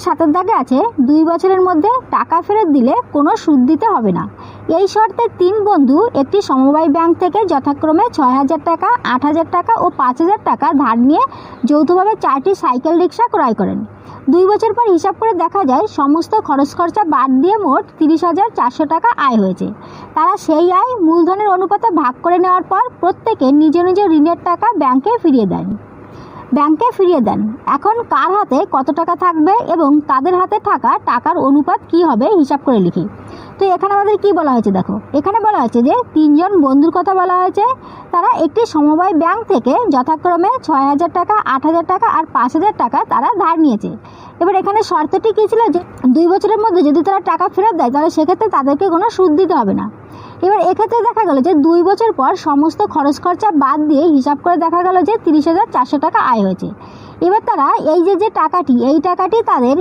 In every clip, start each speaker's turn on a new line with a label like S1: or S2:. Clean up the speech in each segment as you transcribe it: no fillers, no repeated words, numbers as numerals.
S1: 7 দাগে আছে 2 বছরের মধ্যে টাকা ফেরত দিলে কোনো সুদ দিতে হবে না। এই শর্তে 3 বন্ধু একটি সমবায় ব্যাংক থেকে যথাক্রমে 6,000 টাকা, 8,000 টাকা ও 5,000 টাকা ধার নিয়ে যৌথভাবে 4টি সাইকেল রিক্সা ক্রয় করেন। 2 বছর পর হিসাব করে দেখা যায় সমস্ত খরচ খরচা বাদ দিয়ে মোট 30,400 টাকা আয় হয়েছে। তারা সেই আয় মূলধনের অনুপাতে ভাগ করে নেওয়ার পর প্রত্যেকে নিজ নিজ ঋণের টাকা ব্যাংকে ফিরিয়ে দেন। এখন কার হাতে কত টাকা থাকবে এবং তাদের হাতে থাকা টাকার অনুপাত কি হবে হিসাব করে লিখি। তো এখানে আমাদের কি বলা হয়েছে দেখো, এখানে বলা হয়েছে যে 3 জন বন্ধুর কথা বলা হয়েছে। তারা একটি সমবায় ব্যাংক থেকে যথাক্রমে 6,000 টাকা, 8,000 টাকা আর 5,000 টাকা তারা ধার নিয়েছে। এবার এখানে শর্তটি কী ছিল যে 2 বছরের মধ্যে যদি তারা টাকা ফেরত দেয় তাহলে সেক্ষেত্রে তাদেরকে কোনো সুদ দিতে হবে না। এবার এক্ষেত্রে দেখা গেল যে 2 বছর পর সমস্ত খরচ খরচা বাদ দিয়ে হিসাব করে দেখা গেল যে 30,400 টাকা আয় হয়েছে। এবার তারা এই যে টাকাটি তাদের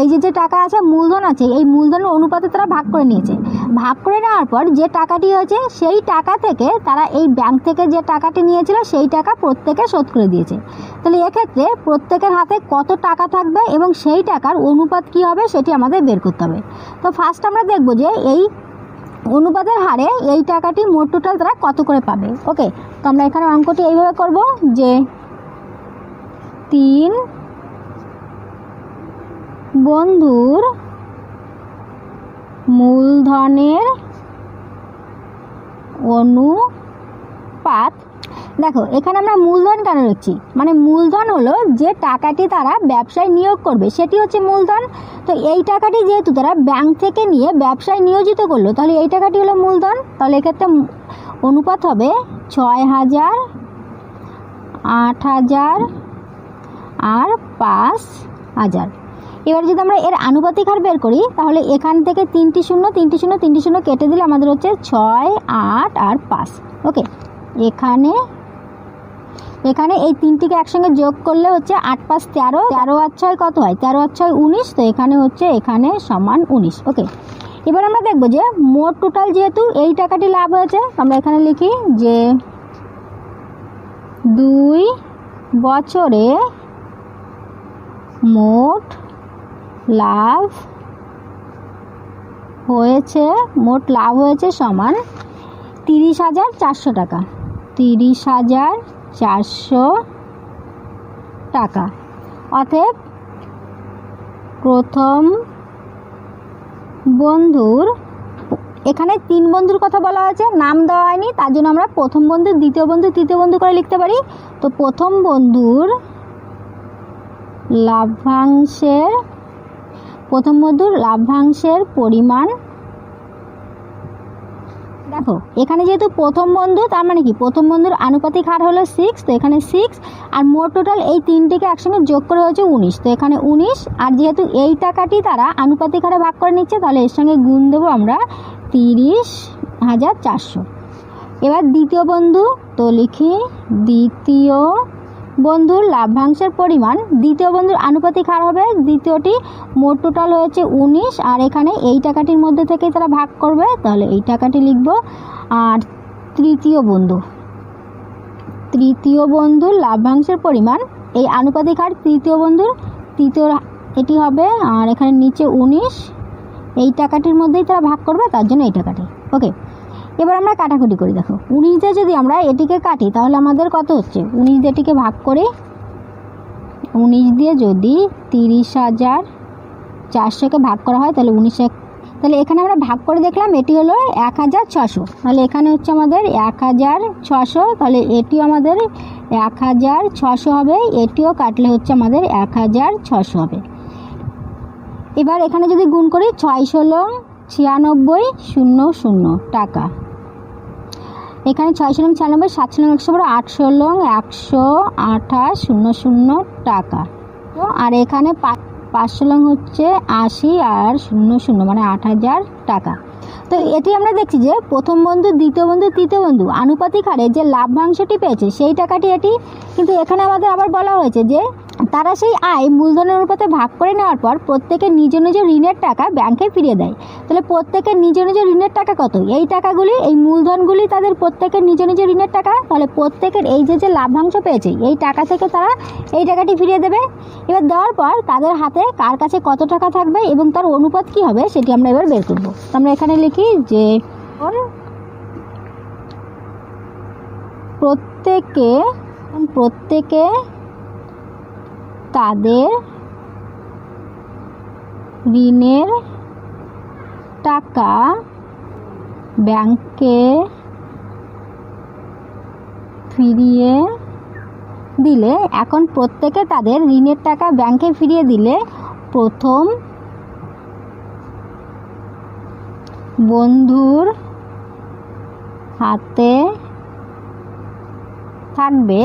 S1: এই যে টাকা আছে, মূলধন আছে, এই মূলধনের অনুপাতে তারা ভাগ করে নিয়েছে। ভাগ করে নেওয়ার পর যে টাকাটি হয়েছে সেই টাকা থেকে তারা এই ব্যাংক থেকে যে টাকাটি নিয়েছিল সেই টাকা প্রত্যেকে শোধ করে দিয়েছে। তাহলে এক্ষেত্রে প্রত্যেকের হাতে কত টাকা থাকবে এবং সেই টাকার অনুপাত কি হবে সেটি আমাদের বের করতে হবে। তো ফার্স্ট আমরা দেখব যে এই অনুপাতের হারে এই টাকাটি মোট টোটাল তারা কত করে পাবে। ওকে, তো আমরা এখানে অঙ্কটি এইভাবে করব যে 3 বন্ধুর মূলধনের অনুপাত। দেখো এখানে আমরা মূলধন কেন লিখছি, মানে মূলধন হলো যে টাকাটি তারা ব্যবসায় নিয়োগ করবে সেটি হচ্ছে মূলধন। তো এই টাকাটি যেহেতু তারা ব্যাংক থেকে নিয়ে ব্যবসায় নিয়োজিত করলো তাহলে এই টাকাটি হলো মূলধন। তাহলে এক্ষেত্রে অনুপাত হবে 6,000, 8,000 আর 5,000। এবার যদি আমরা এর আনুপাতিক হার বের করি তাহলে এখান থেকে 3টি শূন্য কেটে দিলে আমাদের হচ্ছে 6, 8 আর 5। ওকে, এখানে এই 3টিকে একসঙ্গে যোগ করলে হচ্ছে 8, 5, 13, 13 আর 6 কত হয়, 13 আর 6 19। তো এখানে সমান 19। ওকে, এবার আমরা দেখব যে মোট টোটাল যেহেতু এই টাকাটি লাভ হয়েছে আমরা এখানে লিখি যে 2 বছরে মোট লাভ হয়েছে সমান 30,400 টাকা। 30,400 টাকা। অতএব প্রথম বন্ধুর, এখানে 3 বন্ধুর কথা বলা হয়েছে, নাম দেওয়া হয়নি, তার জন্য আমরা প্রথম বন্ধু, দ্বিতীয় বন্ধু, তৃতীয় বন্ধু করে লিখতে পারি। তো প্রথম বন্ধুর লাভ্যাংশের পরিমাণ। দেখো এখানে যেহেতু প্রথম বন্ধু তার মানে কি প্রথম বন্ধুর আনুপাতিক হার হলো 6। তো এখানে 6 আর মোট টোটাল এই 3টিকে একসঙ্গে যোগ করে হয়েছে 19। তো এখানে 19 আর যেহেতু এই টাকাটি তারা আনুপাতিক হারে ভাগ করে নিচ্ছে তাহলে এর সঙ্গে গুণ দেবো আমরা 30,400। এবার দ্বিতীয় বন্ধু, তো লিখি দ্বিতীয় বন্ধুর লাভ্যাংশের পরিমাণ। দ্বিতীয় বন্ধুর আনুপাতিক হার হবে, দ্বিতীয়টি মোট টোটাল হয়েছে 19 আর এখানে এই টাকাটির মধ্যে থেকে তারা ভাগ করবে তাহলে এই টাকাটি লিখব। আর তৃতীয় বন্ধুর লাভ্যাংশের পরিমাণ, এই আনুপাতিক হার তৃতীয় এটি হবে আর এখানে নিচে 19, এই টাকাটির মধ্যেই তারা ভাগ করবে তার জন্য এই টাকাটি। ওকে, এবার আমরা কাটাকুটি করি। দেখো 19 দিয়ে যদি আমরা এটিকে কাটি তাহলে আমাদের কত হচ্ছে, 19 দিয়ে এটিকে ভাগ করি, 19 দিয়ে যদি 30,400কে ভাগ করা হয় তাহলে 19, তাহলে এখানে আমরা ভাগ করে দেখলাম এটি হলো 1,600। তাহলে এখানে হচ্ছে আমাদের 1,600, তাহলে এটিও আমাদের 1,600 হবে, এটিও কাটলে হচ্ছে আমাদের 1,600 হবে। এবার এখানে যদি গুণ করি 6 ষোলো 96,000 টাকা। এখানে 6 ষোলো 96, 7 ষোলো 100, 8 ষোলো 128,000 টাকা। তো আর এখানে 5 ষোলো হচ্ছে 80 আর 00 মানে 8,000 টাকা। তো এটি আমরা দেখছি যে প্রথম বন্ধু, দ্বিতীয় বন্ধু, তৃতীয় বন্ধু আনুপাতিক হারে যে লাভ্যাংশটি পেয়েছে সেই টাকাটি এটি। কিন্তু এখানে আমাদের আবার বলা হয়েছে যে তারা সেই আয় মূলধনের অনুপাতে ভাগ করে নেওয়ার পর প্রত্যেকে নিজ নিজ ঋণের টাকা ব্যাংকে ফিরিয়ে দেয়। তাহলে প্রত্যেকের নিজ নিজ ঋণের টাকা কত? এই টাকাগুলি, এই মূলধনগুলি তাদের প্রত্যেকের নিজ নিজ ঋণের টাকা। তাহলে প্রত্যেকের এই যে লাভ্যাংশ পেয়েছে এই টাকা থেকে তারা এই টাকাটি ফিরিয়ে দেবে। এবার দেওয়ার পর তাদের হাতে কার কাছে কত টাকা থাকবে এবং তার অনুপাত কী হবে সেটি আমরা এবার বের করব। আমরা এখানে লিখি যে প্রত্যেকে তাদের ঋণের টাকা ব্যাংকে ফিরিয়ে দিলে, এখন প্রত্যেকে তাদের ঋণের টাকা ব্যাংকে ফিরিয়ে দিলে প্রথম বন্ধুর হাতে থাকবে,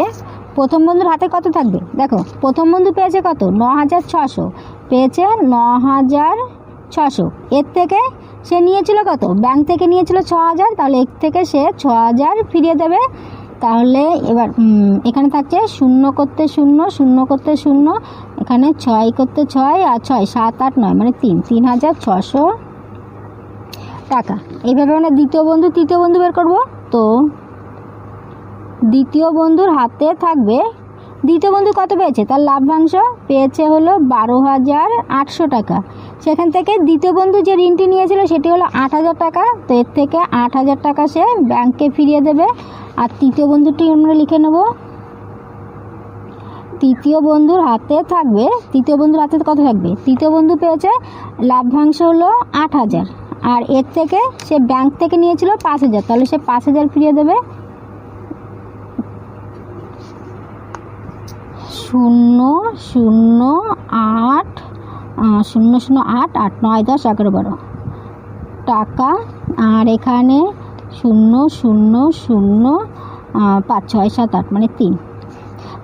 S1: প্রথম বন্ধুর হাতে কত থাকবে? দেখো প্রথম বন্ধু পেয়েছে কত? 9,600 পেয়েছে, 9,600। এর থেকে সে নিয়েছিল কত? ব্যাংক থেকে নিয়েছিল 6,000, তাহলে এর থেকে সে 6,000 ফিরিয়ে দেবে। তাহলে এবার এখানে থাকছে 0 করতে 0, 0 করতে 0, এখানে 6 করতে 6 আর 6 7 8 9 মানে 3,600 টাকা। এইভাবে আমরা দ্বিতীয় বন্ধু তৃতীয় বন্ধু বের করব। তো দ্বিতীয় বন্ধুর হাতে থাকবে, দ্বিতীয় বন্ধু কত পেয়েছে? তার লাভ্যাংশ পেয়েছে হলো 12,800 টাকা। সেখান থেকে দ্বিতীয় বন্ধু যে ঋণটি নিয়েছিল সেটি হলো 8,000 টাকা। তো এর থেকে 8,000 টাকা সে ব্যাংকে ফিরিয়ে দেবে। আর তৃতীয় বন্ধুটি আমরা লিখে নেব। তৃতীয় বন্ধুর হাতে থাকবে, তৃতীয় বন্ধুর হাতে কত থাকবে? তৃতীয় বন্ধু পেয়েছে লাভ্যাংশ হলো 8,000, আর এর থেকে সে ব্যাংক থেকে নিয়েছিল 5,000, তাহলে সে 5,000 ফিরিয়ে দেবে। 0,0,8 0,0,8 8 9 10 11 12 টাকা। আর এখানে 0,0,0 5 6 7 8 মানে 3।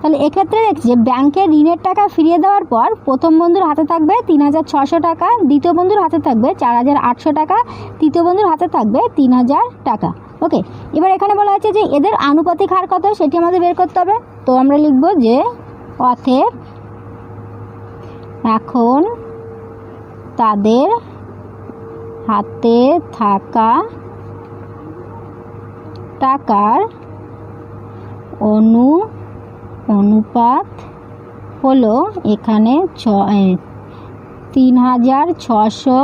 S1: তাহলে এক্ষেত্রে দেখছি যে ব্যাংকের ঋণের টাকা ফিরিয়ে দেওয়ার পর প্রথম বন্ধুর হাতে থাকবে 3,600 টাকা, দ্বিতীয় বন্ধুর হাতে থাকবে 4,800 টাকা, তৃতীয় বন্ধুর হাতে থাকবে 3,000 টাকা। ওকে, এবার এখানে বলা আছে যে এদের আনুপাতিক হার কত সেটি আমাদের বের করতে হবে। তো আমরা লিখব যে অতএব এখন তাদের হাতে থাকা টাকার অনুপাত হলো এখানে 3,600,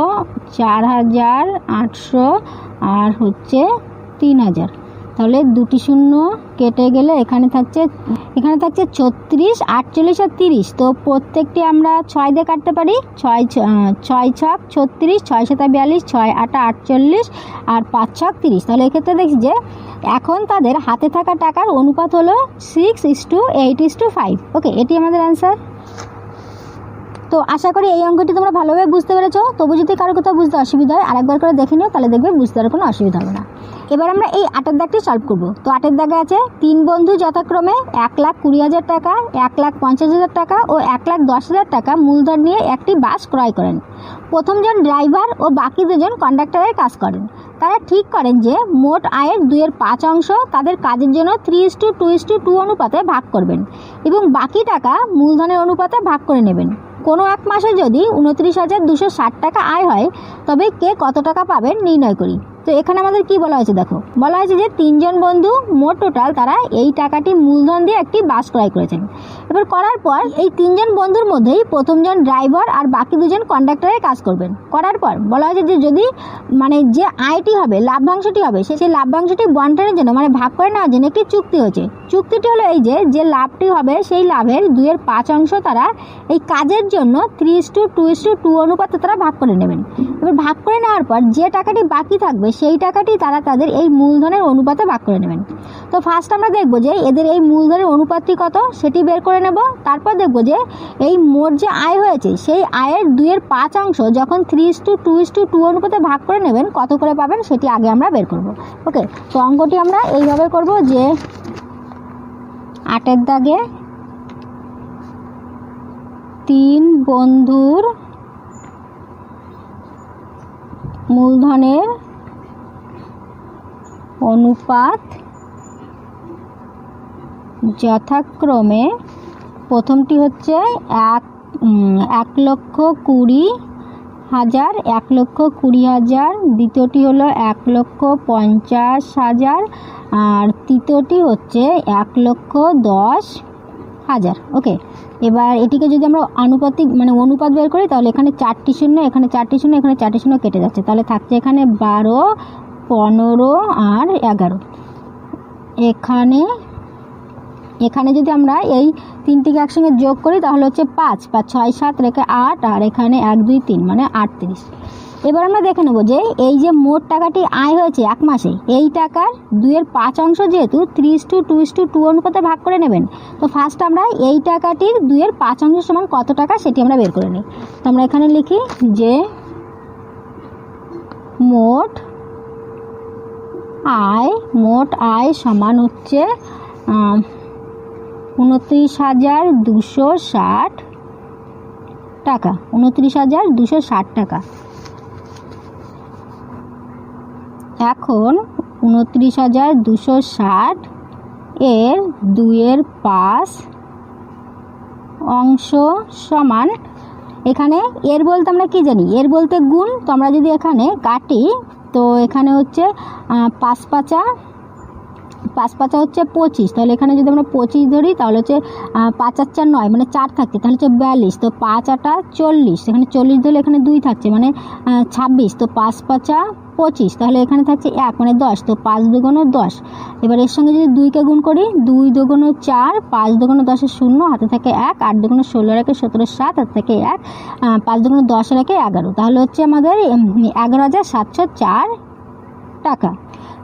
S1: 4,800 আর হচ্ছে 3,000। তাহলে দুটি শূন্য কেটে গেলে এখানে থাকছে 36, 48 আর 30। তো প্রত্যেকটি আমরা 6 দিয়ে কাটতে পারি। 6 ছক 36, 6 7 42, 6 8 48 আর 5 ছক 30। তাহলে এক্ষেত্রে দেখছি যে এখন তাদের হাতে থাকা টাকার অনুপাত হলো 6:8:5। ওকে, এটি আমাদের অ্যান্সার। তো আশা করি এই অঙ্কটি তোমরা ভালোভাবে বুঝতে পেরেছো। তবু যদি কারো কোথাও বুঝতে অসুবিধা হয় আরেকবার করে দেখে নিও, তাহলে দেখবে বুঝতে আর কোনো অসুবিধা হবে না। এবার আমরা এই 8 দাগটি সলভ করব। তো 8 দাগে আছে 3 বন্ধু যথাক্রমে 1,20,000 টাকা, 1,50,000 টাকা ও 1,10,000 টাকা মূলধন নিয়ে একটি বাস ক্রয় করেন। প্রথমজন ড্রাইভার ও বাকি দুজন কন্ডাক্টরের কাজ করেন। তারা ঠিক করেন যে মোট আয়ের 2/5 অংশ তাদের কাজের জন্য 3:2:2 অনুপাতে ভাগ করবেন এবং বাকি টাকা মূলধনের অনুপাতে ভাগ করে নেবেন। কোনো এক মাসে যদি 29,260 টাকা আয় হয় তবে কে কত টাকা পাবেন নির্ণয় করি। তো এখানে আমাদের কি বলা হয়েছে দেখো, বলা হয়েছে যে 3 জন বন্ধু মোট টোটাল তারা এই টাকাটি মূলধন দিয়ে একটি বাস ক্রয় করেছেন। এবার করার পর এই 3 জন বন্ধুর মধ্যেই প্রথমজন ড্রাইভার আর বাকি দুজন কন্ডাক্টরের কাজ করবেন। করার পর বলা হয়েছে যে যদি যে আয়টি হবে, লাভ্যাংশটি হবে, সেই লাভ্যাংশটি বন্টনের জন্য ভাগ করে নেওয়ার জন্য একটি চুক্তি হয়েছে। চুক্তিটি হলো এই যে লাভটি হবে সেই লাভের 2/5 অংশ তারা এই কাজের জন্য 3:2:2 অনুপাতে তারা ভাগ করে নেবেন। এবার ভাগ করে নেওয়ার পর যে টাকাটি বাকি থাকবে সেই টাকাটি তারা তাদের এই মূলধনের অনুপাতে ভাগ করে নেবেন। তো ফার্স্ট আমরা দেখব যে এদের এই মূলধনের অনুপাতটি কত সেটি বের করে নেব। তারপর দেখব যে এই মোট যে আয় হয়েছে সেই আয়ের 2/5 অংশ যখন 3:2:2 অনুপাতে ভাগ করে নেবেন কত করে পাবেন সেটি আগে আমরা বের করব। ওকে, তো অঙ্কটি আমরা এইভাবে করব যে 8 দাগে 3 বন্ধুর মূলধনের অনুপাত যথাক্রমে প্রথমটি হচ্ছে 1,20,000, 1,20,000। দ্বিতীয়টি হলো 1,50,000, আর তৃতীয়টি হচ্ছে 1,10,000। ওকে, এবার এটিকে যদি আমরা অনুপাত বের করি, তাহলে এখানে 4টি শূন্য, এখানে 4টি শূন্য, এখানে 4টি শূন্য কেটে যাচ্ছে, তাহলে থাকছে এখানে 12, 15 আর 11। এখানে যদি আমরা এই তিনটিকে একসঙ্গে যোগ করি, তাহলে হচ্ছে 5, 5, 6, 7 রেখে 8, আর এখানে 1, 2, 3 মানে 38। এবার আমরা দেখে নেব যে এই যে মোট টাকাটি আয় হয়েছে এক মাসে, এই টাকার 2/5 অংশ যেহেতু 3:2:2 অনুপাতে ভাগ করে নেবেন, তো ফার্স্ট আমরা এই টাকাটির 2/5 অংশ সমান কত টাকা সেটি আমরা বের করে নিই। তো আমরা এখানে লিখি যে মোট আয় সমান হচ্ছে 29,260 টাকা, 29,260 টাকা। এখন 29,260 এর 2/5 অংশ সমান, এখানে এর বলতে আমরা কি জানি, এর বলতে গুণ। তো আমরা যদি এখানে কাটি, তো এখানে হচ্ছে 5 পাঁচা হচ্ছে 25, তাহলে এখানে যদি আমরা 25 ধরি, তাহলে হচ্ছে 5 আর 4 9, মানে 4 থাকছে, তাহলে হচ্ছে 42। তো 5 আটা 40, এখানে 40 ধরলে এখানে 2 থাকছে, মানে 26। তো 5 পাঁচা 25, তাহলে এখানে থাকছে 1 মানে 10। তো 5 দুগুণ 10। এবার এর সঙ্গে যদি 2কে গুণ করি, 2 দুগুণ 4, 5 দুগুণ 10 0, হাতে থাকে 1, 8 দুগুণ 16 রেখে 17 7, হাতে থাকে 1, 5 দুগুণ 10 রেখে 11, তাহলে হচ্ছে আমাদের 11,704 টাকা।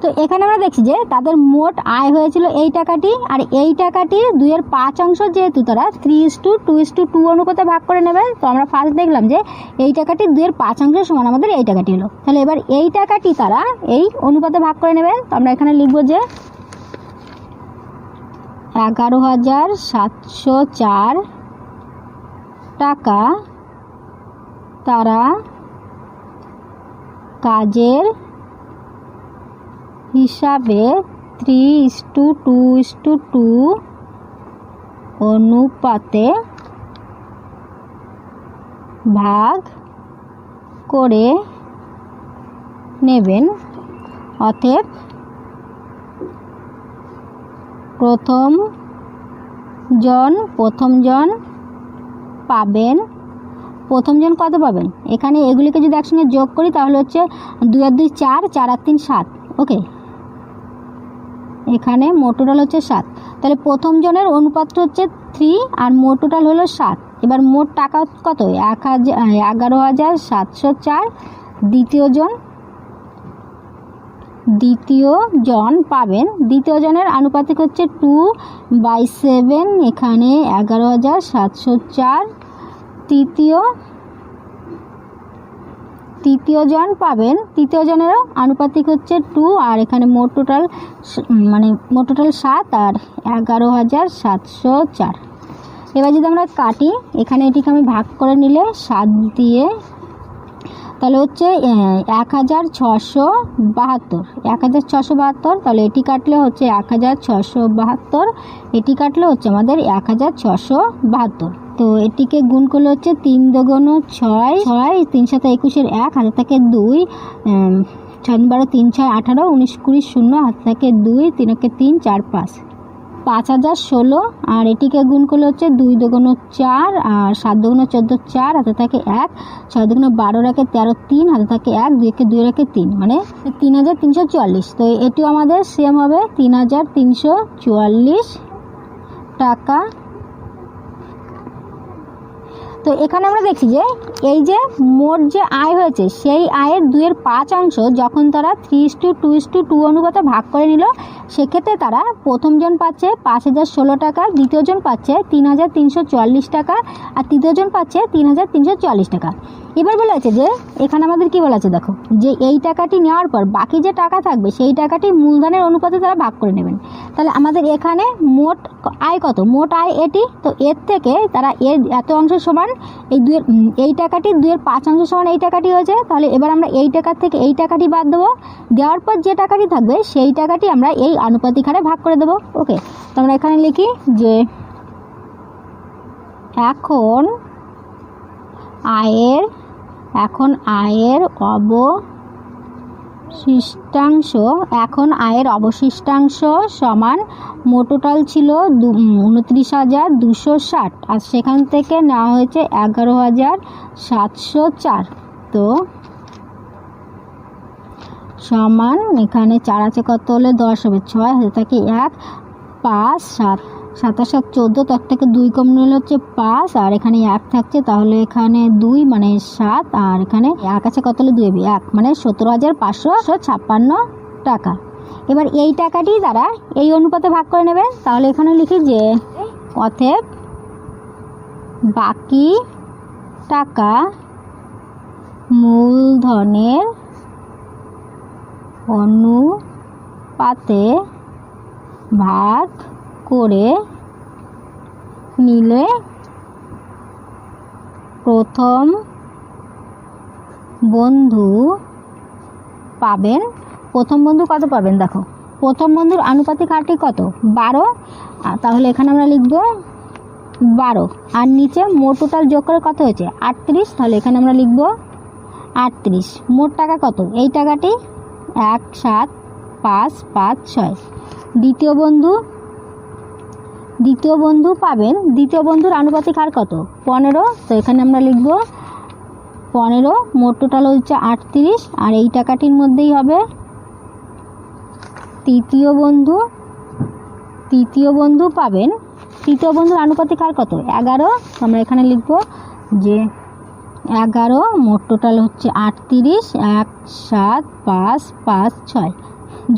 S1: তো এখানে আমরা দেখছি যে তাদের মোট আয় হয়েছিল এই টাকাটি, আর এই টাকাটির 2/5 অংশ যেহেতু তারা 3:2:2 অনুপাতে ভাগ করে নেবে, তো আমরা ফার্স্ট দেখলাম যে এই টাকাটির 2/5 অংশ সমান আমাদের এই টাকাটি হলো। তাহলে এবার এই টাকাটি তারা এই অনুপাতে ভাগ করে নেবে। তো আমরা এখানে লিখব যে 11,704 টাকা তারা কাজের হিসাবে 3:2:2 অনুপাতে ভাগ করে নেবেন। অতএব প্রথম জন পাবেন, কত পাবেন, এখানে এগুলিকে যদি একসঙ্গে যোগ করি, তাহলে হচ্ছে 2 আর 2 4, 4 আর 3 7। ওকে, এখানে মোট টোটাল হচ্ছে 7, তাহলে প্রথম জনের অনুপাতটা হচ্ছে 3 আর মোট টোটাল হলো 7। এবার মোট টাকা কত, 11,704। দ্বিতীয় জন পাবেন, দ্বিতীয় জনের আনুপাতিক হচ্ছে 2/7, এখানে 11,704। তৃতীয় জন পাবেন, তৃতীয় জনেরও আনুপাতিক হচ্ছে 2, আর এখানে মোট টোটাল 7 আর 11,704। এবার যদি আমরা কাটি, এখানে এটিকে আমি ভাগ করে নিলে 7 দিয়ে, তাহলে হচ্ছে 1,672, তাহলে এটি কাটলে হচ্ছে 1,672, এটি কাটলে হচ্ছে আমাদের 1,672। তো এটিকে গুণ করলে হচ্ছে 3 দুগুণ 6, 3 7 21 1, হাতে থাকে 2, 6 12 3 6 18 19 20 0, হাতে থাকে 2, 3 3 4 5, 5,016। আর এটিকে গুণ করলে হচ্ছে 2 দুগুণ 4, আর 7 দুগুণ 14 4, হাতে থাকে 1, 6 দুগুণ 12 রেখে 13 3, হাতে থাকে 1, 2 রেখে 3, মানে 3,344। তো এটিও আমাদের সেম হবে 3,344 টাকা। তো এখানে আমরা দেখছি যে এই যে মোট যে আয় হয়েছে, সেই আয়ের 2/5 অংশ যখন তারা 3:2:2 অনুপাতে ভাগ করে নিল, সেক্ষেত্রে তারা প্রথম জন পাচ্ছে 5,016 টাকা, দ্বিতীয় জন পাচ্ছে 3,344 টাকা, আর তৃতীয় জন পাচ্ছে 3,344 টাকা। এবার বলা আছে যে এখানে আমাদের কি বলা আছে, দেখো যে এই টাকাটি নেওয়ার পর বাকি যে টাকা থাকবে সেই টাকাটি মূলধনের অনুপাতে তারা ভাগ করে নেবেন। তাহলে আমাদের এখানে মোট আয় কত, মোট আয় এটি, তো এর থেকে তারা এর এত অংশ সমান এই টাকাটির 2/5 অংশ সমান এই টাকাটি হয়েছে। তাহলে এবার আমরা এই টাকার থেকে এই টাকাটি বাদ দেবো, দেওয়ার পর যে টাকাটি থাকবে সেই টাকাটি আমরা এই আনুপাতিক হারে ভাগ করে দেবো। ওকে, তো আমরা এখানে লিখি যে এখন আয়ের অবশিষ্টাংশ সমান মোট টোটাল ছিল 29,260 আর সেখান থেকে নেওয়া হয়েছে 11,704। তো সমান এখানে 4 আছে কত হলে 10 হবে, 6 হাতে থাকে 1, 5, 7, 7 আর 7 14, তার থেকে 2 কম নিলে হচ্ছে 5 আর এখানে 1 থাকছে, তাহলে এখানে 2 মানে 7 আর এখানে 1 আছে কত হলে 2 হবে 1 মানে 17,556 টাকা। এবার এই টাকাটি তারা এই অনুপাতে ভাগ করে নেবে। তাহলে এখানে লিখি যে অতএব বাকি টাকা মূলধনের অনুপাতে ভাগ করে নিলে প্রথম বন্ধু কত পাবেন? দেখো প্রথম বন্ধুর আনুপাতিক হারটি কত? 12। তাহলে এখানে আমরা লিখব 12 আর নিচে মোট টোটাল যোগ করে কত হয়েছে 38। তাহলে এখানে আমরা লিখব 38। মোট টাকা কত? এই টাকাটি 1,7,5,5,6। দ্বিতীয় বন্ধু পাবেন, দ্বিতীয় বন্ধুর আনুপাতিক হার কত? 15। তো এখানে আমরা লিখব 15। মোট টোটাল হচ্ছে 38 আর এই টাকাটির মধ্যেই হবে তৃতীয় বন্ধু পাবেন, তৃতীয় বন্ধুর আনুপাতিক হার কত? 11। আমরা এখানে লিখব যে 11। মোট টোটাল হচ্ছে 38, 1,7,5,5,6।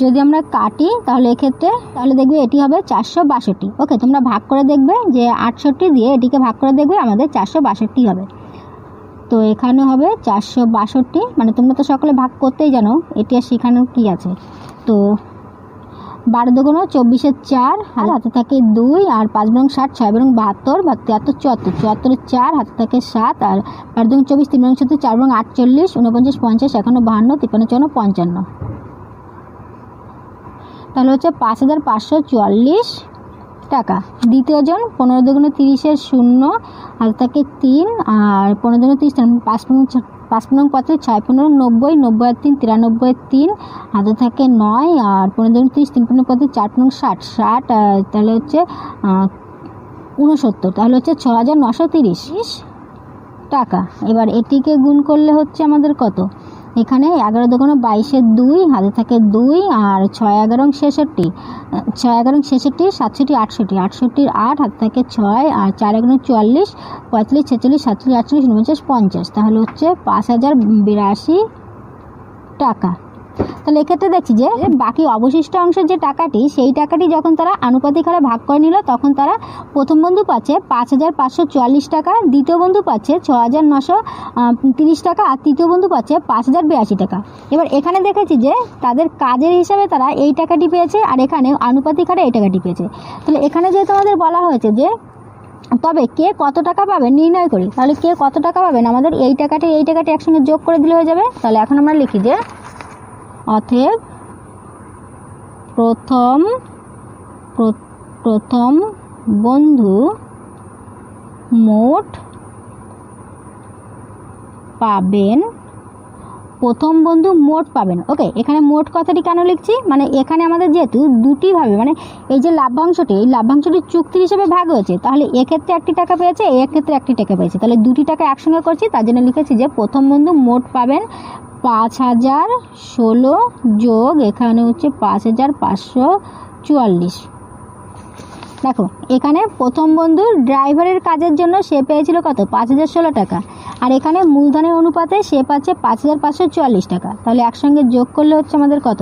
S1: যদি আমরা কাটি তাহলে এক্ষেত্রে দেখবে এটি হবে 462। ওকে, তোমরা ভাগ করে দেখবে যে 68 দিয়ে এটিকে ভাগ করে দেখবে আমাদের 462 হবে। তো এখানে হবে 462, মানে তোমরা তো সকলে ভাগ করতেই জানো, এটি আর শেখানোর কি আছে। তো 12 দুগুণ 24 4 আর হাতে থাকে 2 আর 5 গুণ 60 6 গুণ 72 73 74 74 4 হাতে থাকে 7 আর 12 দুগুণ 24 3 গুণ 70 4 গুণ 48 49 50 51 52 53 54 55। তাহলে হচ্ছে 5,544 টাকা। দ্বিতীয় জন 15 দুগুণ 30 0 হাতে থাকে 3 আর 15 দুগুণ 30 5 গুণ 35 6 15 90 90 আর 3 93 3 হাতে থাকে 9 আর 15 দুগুণ 30 3 15 35 4 15 60 60 তাহলে হচ্ছে 69। তাহলে হচ্ছে 6,930 টাকা। এবার এটিকে গুণ করলে হচ্ছে আমাদের কত? এখানে 11 দুগুণ 22 2 হাতে থাকে 2 আর 6 11 66 6 11 66 67 68 68 8 হাতে থাকে 6 আর 4 11 44 45 46 47 48 49 50। তাহলে হচ্ছে 5,082 টাকা। তাহলে এক্ষেত্রে দেখছি যে বাকি অবশিষ্ট অংশের যে টাকাটি, সেই টাকাটি যখন তারা আনুপাতিক হারে ভাগ করে নিল তখন তারা প্রথম বন্ধু পাচ্ছে 5,544 টাকা, দ্বিতীয় বন্ধু পাচ্ছে 6,930 টাকা আর তৃতীয় বন্ধু পাচ্ছে 5,082 টাকা। এবার এখানে দেখেছি যে তাদের কাজের হিসাবে তারা এই টাকাটি পেয়েছে আর এখানে আনুপাতিক হারে এই টাকাটি পেয়েছে। তাহলে এখানে যেহেতু আমাদের বলা হয়েছে যে তবে কে কত টাকা পাবেন নির্ণয় করি, তাহলে কে কত টাকা পাবেন আমাদের এই টাকাটি একসঙ্গে যোগ করে দিলে হয়ে যাবে। তাহলে এখন আমরা লিখি যে অতএব প্রথম বন্ধু মোট পাবেন, প্রথম বন্ধু মোট পাবেন। ওকে, এখানে মোট কথাটি কেন লিখছি, মানে এখানে আমাদের যেহেতু দুটি ভাবে, মানে এই যে লাভ্যাংশটি, এই লাভ্যাংশটি চুক্তির হিসেবে ভাগ হয়েছে, তাহলে এক্ষেত্রে একটি টাকা পেয়েছে, এক্ষেত্রে একটি টাকা পেয়েছে, তাহলে দুটি টাকা একসঙ্গে করছি, তার জন্য লিখেছি যে প্রথম বন্ধু মোট পাবেন 5,016 যোগ এখানে হচ্ছে 5,544। দেখো এখানে প্রথম বন্ধু ড্রাইভারের কাজের জন্য সে পেয়েছিল কত? 5,016 টাকা আর এখানে মূলধনের অনুপাতে সে পাচ্ছে 5,544 টাকা। তাহলে একসঙ্গে যোগ করলে হচ্ছে আমাদের কত?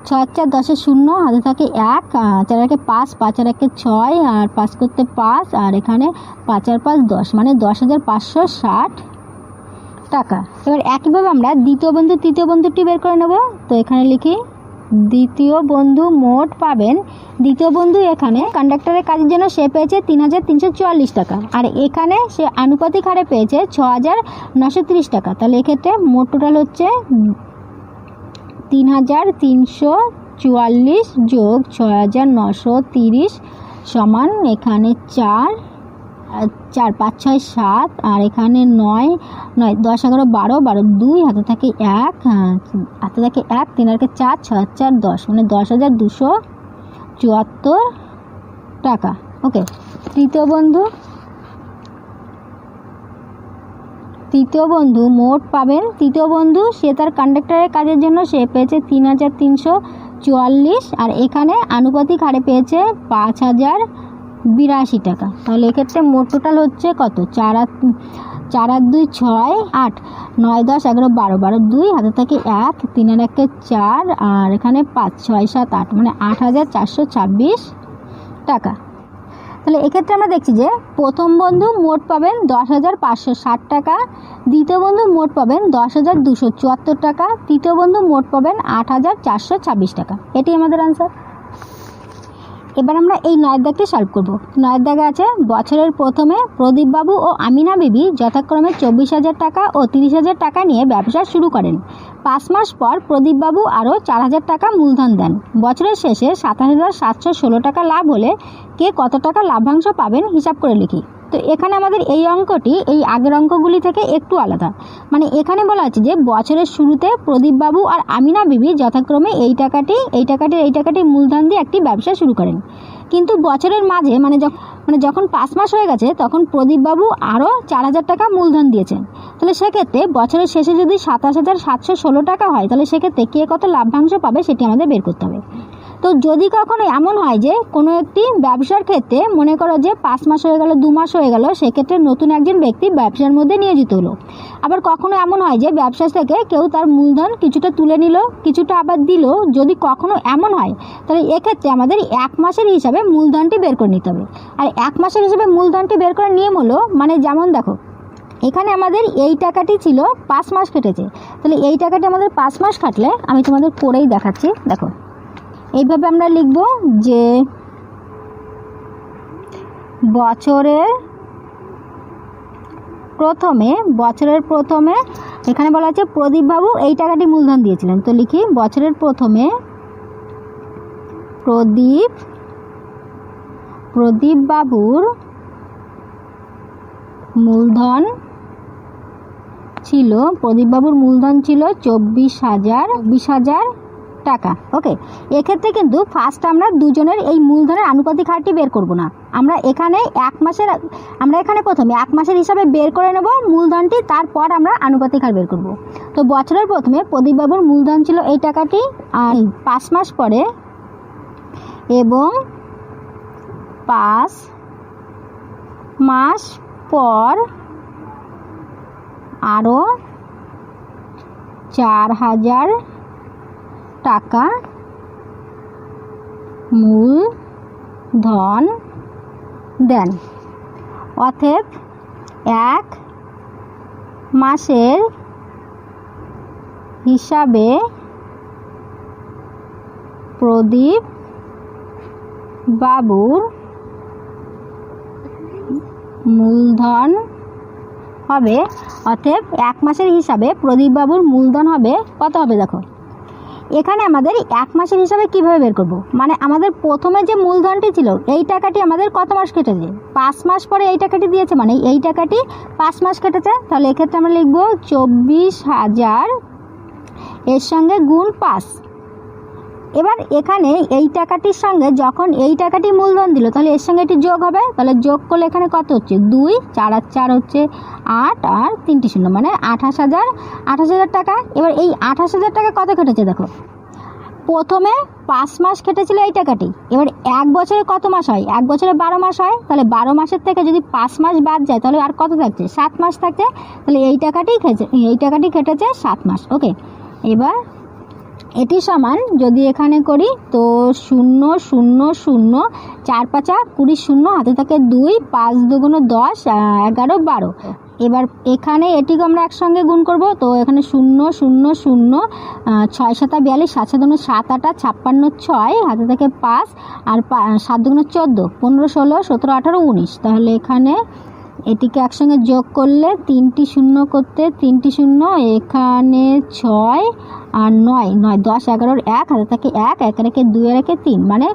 S1: 6 4 10 0 হাতে থাকে 1 4 1 5 5 আর 1 6 আর 5 করতে 5 আর এখানে 5 আর 5 10 মানে 10,560 টাকা। এবার একইভাবে আমরা দ্বিতীয় বন্ধু তৃতীয় বন্ধুটি বের করে নেব। তো এখানে লিখি দ্বিতীয় বন্ধু মোট পাবেন, দ্বিতীয় বন্ধু এখানে কন্ডাক্টরের কাজের জন্য সে পেয়েছে 3,344 টাকা আর এখানে সে আনুপাতিক হারে পেয়েছে 6,930 টাকা। তাহলে এক্ষেত্রে মোট টোটাল হচ্ছে 3,344 যোগ 6,930 সমান এখানে 4 4 5 6 7 আর এখানে 9 9 10 11 12 12 2 হাতে থাকে 1 হাতে থাকে 1 3 আর 4 6 4 10 মানে 10,274 টাকা। ওকে, তৃতীয় বন্ধু মোট পাবেন। তৃতীয় বন্ধু সে তার কন্ডাক্টরের কাজের জন্য সে পেয়েছে 3,344 আর এখানে আনুপাতিক হারে পেয়েছে 5,082 টাকা। তাহলে এক্ষেত্রে মোট টোটাল হচ্ছে কত? 4 আর 2 6 8 9 10 11 12 12 2 হাতে থাকে 1 3 আর 1 4 আর এখানে 5 6 7 8 মানে 8,426 টাকা। তাহলে এক্ষেত্রে আমরা দেখছি যে প্রথম বন্ধু মোট পাবেন 10,560 টাকা, দ্বিতীয় বন্ধু মোট পাবেন 10,274 টাকা, তৃতীয় বন্ধু মোট পাবেন 8,426 টাকা। এটি আমাদের আনসার। এবার আমরা এই 9 দাগটি সলভ করব। 9 দাগে আছে বছরের প্রথমে প্রদীপবাবু ও আমিনা বিবি যথাক্রমে 24,000 টাকা ও 30,000 টাকা নিয়ে ব্যবসা শুরু করেন। 5 মাস পর প্রদীপবাবু আরও 4,000 টাকা মূলধন দেন। বছরের শেষে 27,716 টাকা লাভ হলে কে কত টাকা লাভ্যাংশ পাবেন হিসাব করে লিখি। তো এখানে আমাদের এই অঙ্কটি এই আগের অঙ্কগুলি থেকে একটু আলাদা। মানে এখানে বলা আছে যে বছরের শুরুতে প্রদীপবাবু আর আমিনা বিবি যথাক্রমে এই টাকাটি মূলধন দিয়ে একটি ব্যবসা শুরু করেন। কিন্তু বছরের মাঝে মানে যখন 5 মাস হয়ে গেছে তখন প্রদীপবাবু আরও 4,000 টাকা মূলধন দিয়েছেন। তাহলে সেক্ষেত্রে বছরের শেষে যদি 27,716 টাকা হয় তাহলে সেক্ষেত্রে কে কত লাভ্যাংশ পাবে সেটি আমাদের বের করতে হবে। তো যদি কখনো এমন হয় যে কোনো একটি ব্যবসার ক্ষেত্রে মনে করো যে 5 মাস হয়ে গেল 2 মাস হয়ে গেল, সেক্ষেত্রে নতুন একজন ব্যক্তি ব্যবসার মধ্যে নিয়োজিত হলো। আবার কখনো এমন হয় যে ব্যবসা থেকে কেউ তার মূলধন কিছুটা তুলে নিল, কিছুটা আবার দিল। যদি কখনো এমন হয় তাহলে এক্ষেত্রে আমাদের 1 মাসের হিসাবে মূলধনটি বের করে নিতে হবে। আর 1 মাসের হিসাবে মূলধনটি বের করার নিয়ম হলো, মানে যেমন দেখো এখানে আমাদের এই টাকাটি ছিল 5 মাস কেটেছে, তাহলে এই টাকাটি আমাদের 5 মাস কাটলে আমি তোমাদের করেই দেখাচ্ছি। দেখো এইভাবে আমরা লিখব যে বছরের প্রথমে এখানে বলা আছে প্রদীপবাবু এই টাকাটি মূলধন দিয়েছিলেন। তো লিখি বছরের প্রথমে প্রদীপবাবুর মূলধন ছিল 24,000 টাকা। ওকে, এক্ষেত্রে কিন্তু ফার্স্ট আমরা দুজনের এই মূলধনের আনুপাতিক হারটি বের করব না। আমরা এখানে প্রথমে 1 মাসের হিসাবে বের করে নেব মূলধনটি, তারপর আমরা আনুপাতিক হার বের করব। তো বছরের প্রথমে প্রদীপবাবুর মূলধন ছিল এই টাকাটি, আর 5 মাস পরে এবং 5 মাস পর আরও 4,000 টাকা মূলধন দেন। অতএব 1 মাসের হিসাবে প্রদীপ বাবুর মূলধন হবে, অতএব 1 মাসের হিসাবে প্রদীপবাবুর মূলধন হবে কত হবে। দেখো এখানে আমাদের 1 মাসের হিসাবে কিভাবে বের করব, মানে আমাদের প্রথমে যে মূলধনটি ছিল এই টাকাটি আমাদের কত মাস কেটেছে, 5 মাস পরে এই টাকাটি দিয়েছে, মানে এই টাকাটি 5 মাস কেটেছে। তাহলে এক্ষেত্রে আমরা লিখব 24,000 এর সঙ্গে গুণ 5। এবার এখানে এই টাকাটির সঙ্গে যখন এই টাকাটি মূলধন দিল তাহলে এর সঙ্গে এটি যোগ হবে। তাহলে যোগ করলে এখানে কত হচ্ছে 2, 4 আর 4 হচ্ছে 8 আর 3টি শূন্য মানে 28,000 টাকা। এবার এই 28,000 টাকা কত কেটেছে দেখো, প্রথমে 5 মাস কেটেছিল এই টাকাটি। এবার 1 বছরে কত মাস হয়, 1 বছরে 12 মাস হয়। তাহলে 12 মাসের থেকে যদি 5 মাস বাদ যায় তাহলে আর কত থাকছে, 7 মাস থাকছে। তাহলে এই টাকাটি কেটেছে 7 মাস। ওকে, এবার এটি সমান যদি এখানে করি তো 0 0 0 4 5 20 0 হাতে থাকে 2, 5 2 10 11 12। এবার এখানে এটিকে আমরা একসঙ্গে গুণ করব। তো এখানে 0 0 0 6 7 42 7 7 7 8 56 6 হাতে থাকে 5 আর 7 2 14 15 16 17 18 19। তাহলে এখানে এটিকে একসঙ্গে যোগ করলে 3টি শূন্য করতে 3টি শূন্য, এখানে 6 আর 9 9 10 11 1 হাতে থাকে 1 1 রেখে 2 রেখে 3 মানে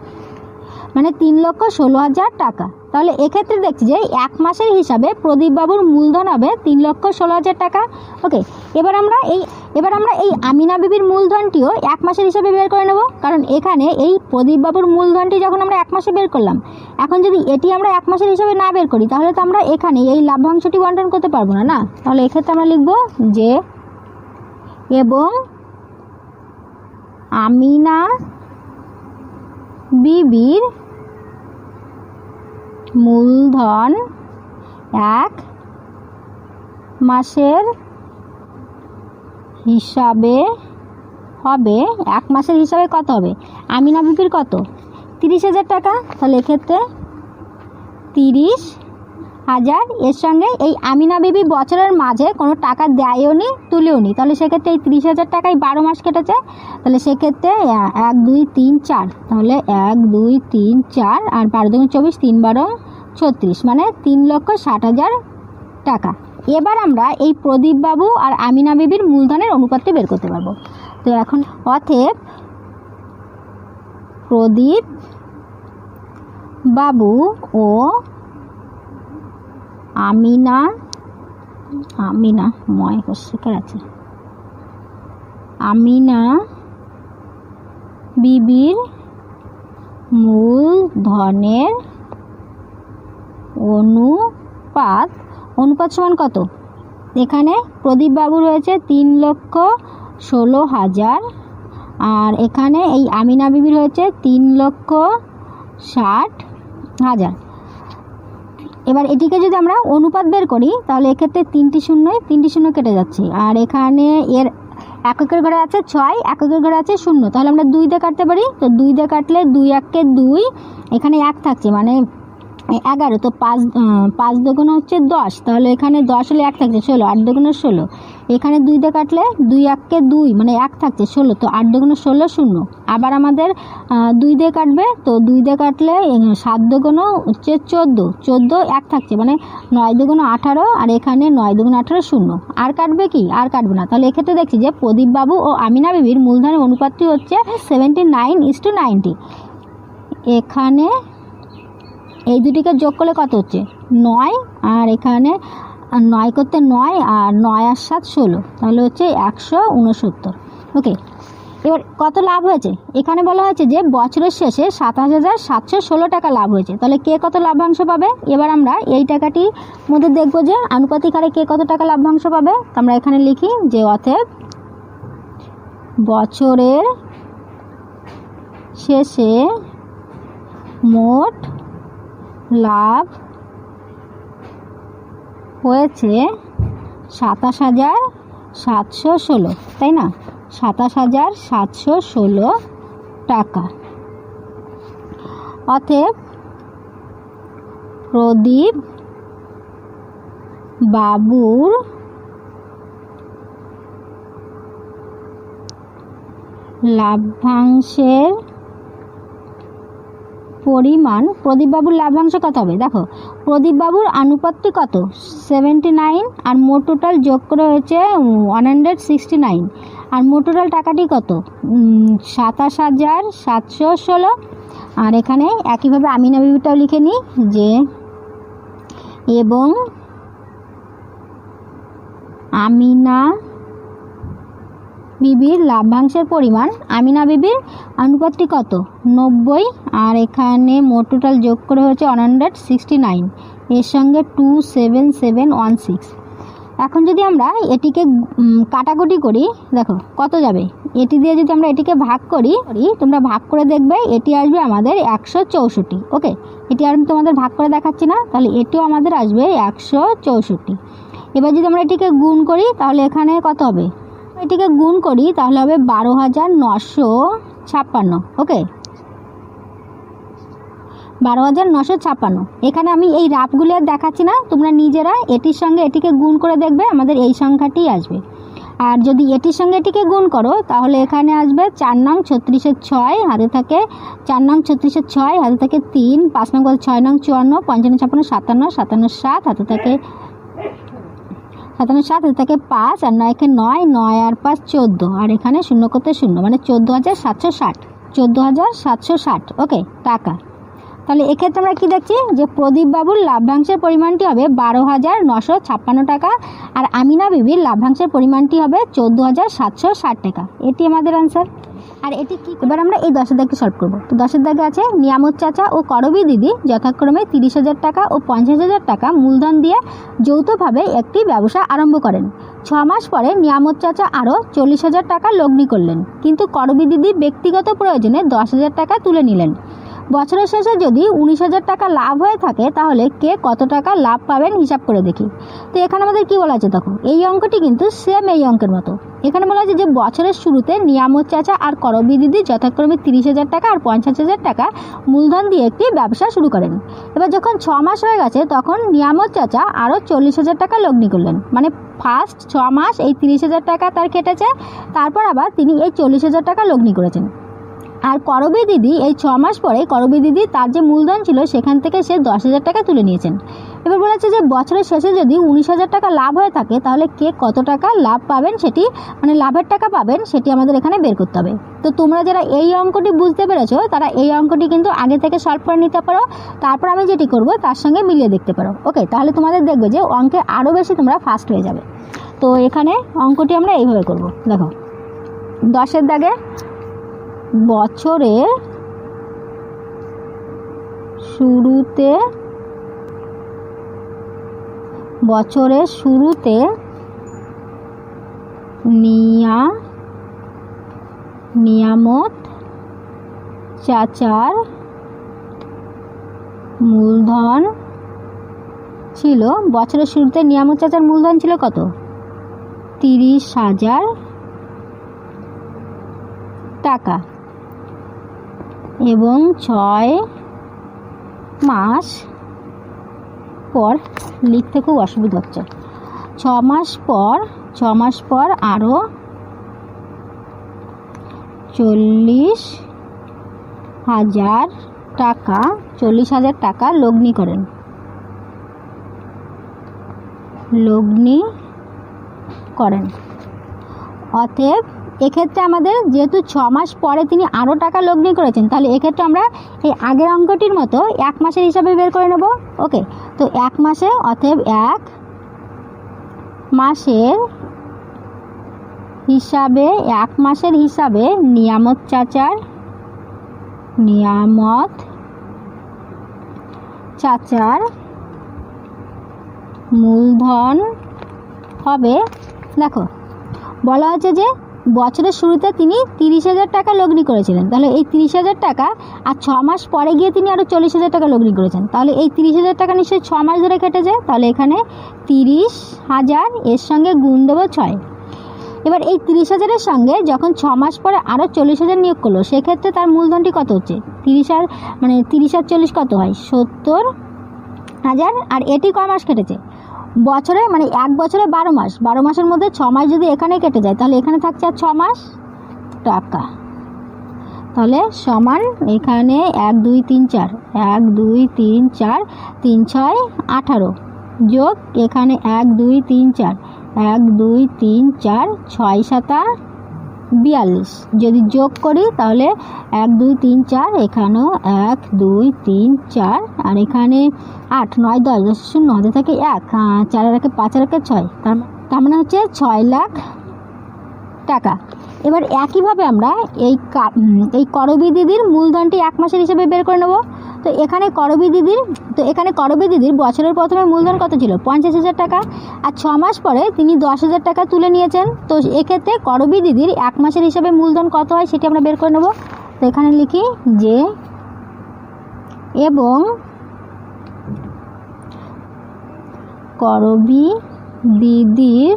S1: 3,16,000 টাকা। তাহলে এক্ষেত্রে দেখছি যে 1 মাসের হিসাবে প্রদীপবাবুর মূলধন হবে 3,16,000 টাকা। ওকে, এবার আমরা এই আমিনা বিবির মূলধনটিও 1 মাসের হিসাবে বের করে নেব, কারণ এখানে এই প্রদীপবাবুর মূলধনটি যখন আমরা 1 মাসে বের করলাম, এখন যদি এটি আমরা 1 মাসের হিসাবে না বের করি তাহলে তো আমরা এখানে এই লাভ্যাংশটি বন্টন করতে পারবো না। তাহলে এক্ষেত্রে আমরা লিখব যে এবং আমিনা বিবির মূলধন 1 মাসের হিসাবে হবে। 1 মাসের হিসাবে কত হবে? আমিনা বিবির কত? 30,000 টাকা। তাহলে এক্ষেত্রে 30,000, এর সঙ্গে এই আমিনা বিবি বছরের মাঝে কোনো টাকা দেয়ও নি তুলেও নি, তাহলে সেক্ষেত্রে এই 30,000 টাকায় 12 মাস কেটেছে। তাহলে সেক্ষেত্রে 1 2 3 4, তাহলে 1 2 3 4 আর 12 2 24, 3 12 36, মানে 3,60,000 টাকা। এবার আমরা এই প্রদীপবাবু আর আমিনা বিবির মূলধনের অনুপাতটি বের করতে পারবো। তো এখন অতএব প্রদীপ বাবু ও আমিনা বিবির মূলধনের অনুপাত সমান কত? এখানে প্রদীপ বাবুর হয়েছে 3,16,000 আর এখানে এই আমিনা বিবির হয়েছে 3,60,000। এবার এটিকে যদি আমরা অনুপাত বের করি তাহলে এক্ষেত্রে 3টি শূন্য কেটে যাচ্ছে, আর এখানে এর এককের ঘরে আছে 6, এককের ঘরে আছে 0, তাহলে আমরা 2 দিয়ে কাটতে পারি। তো 2 দিয়ে কাটলে 2 1 2, এখানে 1 থাকছে মানে 11, তো 5 দুগুণে হচ্ছে 10, তাহলে এখানে 10 হলে 1 থাকছে 16, 8 দুগুণে 16, এখানে 2 দিয়ে কাটলে 2 1 2 মানে 1 থাকছে 16, তো 8 দুগুণে 16 0। আবার আমাদের 2 দিয়ে কাটবে, তো 2 দিয়ে কাটলে 7 দুগুণে হচ্ছে 14, 1 থাকছে মানে 9 দুগুণে 18, আর এখানে 9 দুগুণে 18 0। আর কাটবে কি? আর কাটবে না। তাহলে এক্ষেত্রে দেখছি যে প্রদীপ বাবু ও আমিনা বিবির মূলধনের অনুপাতটি হচ্ছে 79:90। এখানে এই দুটিকে যোগ করলে কত হচ্ছে? 9, আর এখানে 9 করতে 9 আর 9 আর 7 16, তাহলে হচ্ছে 169। ওকে, এবার কত লাভ হয়েছে? এখানে বলা হয়েছে যে বছরের শেষে 27,716 টাকা লাভ হয়েছে। তাহলে কে কত লাভ্যাংশ পাবে? এবার আমরা এই টাকাটির মধ্যে দেখব যে আনুপাতিক হারে কে কত টাকা লাভ্যাংশ পাবে। আমরা এখানে লিখি যে অতএব বছরের শেষে মোট লাভ হয়েছে 27,716, তাই না? 27,716 টাকা। অতএব প্রদীপ বাবুর লাভ্যাংশের পরিমাণ, প্রদীপবাবুর লাভ্যাংশ কত হবে? দেখো প্রদীপবাবুর আনুপাতটি কত? 79, আর মোট টোটাল যোগ করে হয়েছে 169, আর মোট টোটাল টাকাটি কত? 27,716। আর এখানে একইভাবে আমিনা বিবিটাও লিখে নিই যে এবং আমিনা বিবির লাভ্যাংশের পরিমাণ, আমিনা বিবির অনুপাতটি কত? 90, আর এখানে মোট টোটাল যোগ করে হয়েছে 169, এর সঙ্গে 27716। এখন যদি আমরা এটিকে কাটাকুটি করি, দেখো কত যাবে। এটি দিয়ে যদি আমরা এটিকে ভাগ করি, তোমরা ভাগ করে দেখবে এটি আসবে আমাদের 164। ওকে, এটি আর তোমাদের ভাগ করে দেখাচ্ছি না, তাহলে এটিও আমাদের আসবে 164। এবার যদি আমরা এটিকে গুণ করি তাহলে এখানে কত হবে? এটিকে গুণ করি তাহলে হবে 12,956। ওকে, 12,956। এখানে আমি এই রাফগুলি আর দেখাচ্ছি না, তোমরা নিজেরা এটির সঙ্গে এটিকে গুণ করে দেখবে, আমাদের এই সংখ্যাটি আসবে। আর যদি এটির সঙ্গে এটিকে গুণ করো তাহলে এখানে আসবে 4 নং 36-এর 6, হাতে থাকে 4 নং 36-এর 6, হাতে থাকে 3, 5 নং 6 নং 54, 55 56 57, 57 7, হাতে থাকে 57 7, হাতে থাকে 5, আর 9 কে 9, 9 আর 5 14, আর এখানে 0 করতে 0, মানে 14,760 ওকে টাকা। তাহলে এক্ষেত্রে আমরা কি দেখছি যে প্রদীপ বাবুর লাভ্যাংশের পরিমাণটি হবে 12,956 টাকা, আর আমিনা বিবির লাভ্যাংশের পরিমাণটি হবে 14,760 টাকা। এটি আমাদের আনসার। আর এটি কি, এবার আমরা এই 10 দাগকে সলভ করব। তো 10 দাগে আছে নিয়ামত চাচা ও করবী দিদি যথাক্রমে 30,000 টাকা ও 50,000 টাকা মূলধন দিয়ে যৌথভাবে একটি ব্যবসা আরম্ভ করেন। 6 মাস পরে নিয়ামত চাচা আরও 40,000 টাকা লগ্নি করলেন, কিন্তু করবী দিদি ব্যক্তিগত প্রয়োজনে 10,000 টাকা তুলে নিলেন। বছরের শেষে যদি 19,000 টাকা লাভ হয়ে থাকে তাহলে কে কত টাকা লাভ পাবেন হিসাব করে দেখি। তো এখানে আমাদের কি বলা আছে দেখো, এই অঙ্কটি কিন্তু সেম এই অঙ্কের মতো। এখানে বলা আছে যে বছরের শুরুতে নিয়ামত চাচা আর করবী দিদি যথাক্রমে 30,000 টাকা আর 50,000 টাকা মূলধন দিয়ে একটি ব্যবসা শুরু করেন। এবার যখন 6 মাস হয়ে গেছে তখন নিয়ামত চাচা আরও 40,000 টাকা লগ্নি করলেন, মানে ফার্স্ট 6 মাস এই 30,000 টাকা তার কেটেছে, তারপর আবার তিনি এই 40,000 টাকা লগ্নি করেছেন। আর করবী দিদি এই 6 মাস পরে করবী দিদি তার যে মূলধন ছিল সেখান থেকে সে 10,000 টাকা তুলে নিয়েছেন। এবার বলেছে যে বছরের শেষে যদি 19,000 টাকা লাভ হয়ে থাকে তাহলে কে কত টাকা লাভ পাবেন সেটি, মানে লাভের টাকা পাবেন সেটি আমাদের এখানে বের করতে হবে। তো তোমরা যারা এই অঙ্কটি বুঝতে পেরেছো তারা এই অঙ্কটি কিন্তু আগে থেকে সলভ করে নিতে পারো, তারপর আমি যেটি করব তার সঙ্গে মিলিয়ে দেখতে পারো। ওকে, তাহলে তোমাদের দেখবে যে অঙ্কে আরও বেশি তোমরা ফাস্ট হয়ে যাবে। তো এখানে অঙ্কটি আমরা এইভাবে করব। দেখো 10 দাগে বছরের শুরুতে নিয়ামত চাচার মূলধন ছিল, বছরের শুরুতে নিয়ামত চাচার মূলধন ছিল কত, 30,000 টাকা, এবং 6 মাস পর, লিখতে খুব অসুবিধা হচ্ছে, 6 মাস পর আরও 40,000 টাকা লগ্নি করেন। অতএব এক্ষেত্রে আমাদের যেহেতু 6 মাস পরে তিনি আরও টাকা লগ্নি করেছেন, তাহলে এক্ষেত্রে আমরা এই আগের অঙ্কটির মতো 1 মাসের হিসাবে বের করে নেব। ওকে, তো 1 মাসে, অতএব 1 মাসের হিসাবে নিয়ামত চাচার মূলধন হবে, দেখো বলা হচ্ছে যে বছরের শুরুতে তিনি 30,000 টাকা লগ্নি করেছিলেন, তাহলে এই 30,000 টাকা আর 6 মাস পরে গিয়ে তিনি আরও 40,000 টাকা লগ্নি করেছেন, তাহলে এই 30,000 টাকা নিশ্চয়ই 6 মাস ধরে কেটেছে, তাহলে এখানে 30,000 এর সঙ্গে গুণ দেবো 6। এবার এই 30,000-এর সঙ্গে যখন 6 মাস পরে আরও 40,000 নিয়োগ করলো সেক্ষেত্রে তার মূলধনটি কত হচ্ছে, 30 আর 40 কত হয়, 70,000। আর এটি ক মাস কেটেছে, বছরে, মানে 1 বছরে 12 মাস, 12 মাসের মধ্যে 6 মাস যদি এখানে কেটে যায় তাহলে এখানে থাকছে আর 6 মাস টাকা, তাহলে সমান এখানে 1 2 3 4 1 2 3 4 3 6 18 যোগ এখানে 1 2 3 4 1 2 3 4 6 7 42, যদি যোগ করি তাহলে 1 2 3 4, এখানেও 1 2 3 4, আর এখানে 8 9 10 10 শূন্য হাতে থাকে 1, 4 আর 5 আর 6, তার মানে হচ্ছে 6 লাখ টাকা। এবার একইভাবে আমরা এই করবী দিদির মূলধনটি 1 মাসের হিসেবে বের করে নেব। তো এখানে করবী দিদির বছরের প্রথমে মূলধন কত ছিল, 50,000 টাকা, আর 6 মাস পরে তিনি 10,000 টাকা তুলে নিয়েছেন। তো এক্ষেত্রে করবী দিদির 1 মাসের হিসাবে মূলধন কত হয় সেটি আমরা বের করে নেব। তো এখানে লিখি যে এবং করবী দিদির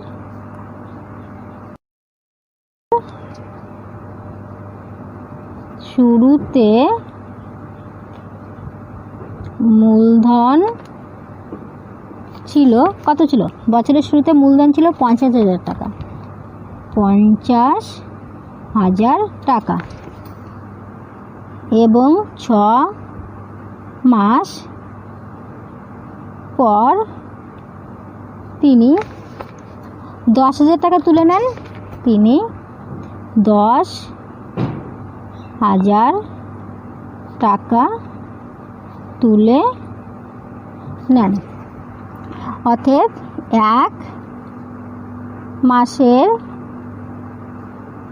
S1: শুরুতে মূলধন ছিল কত, ছিল বছরের শুরুতে মূলধন ছিল 50,000 টাকা, 50,000 টাকা, এবং 6 মাস পর তিনি 10,000 টাকা তুলে নেন, তিনি 10,000 টাকা তুলে নেন। অতএব এক মাসের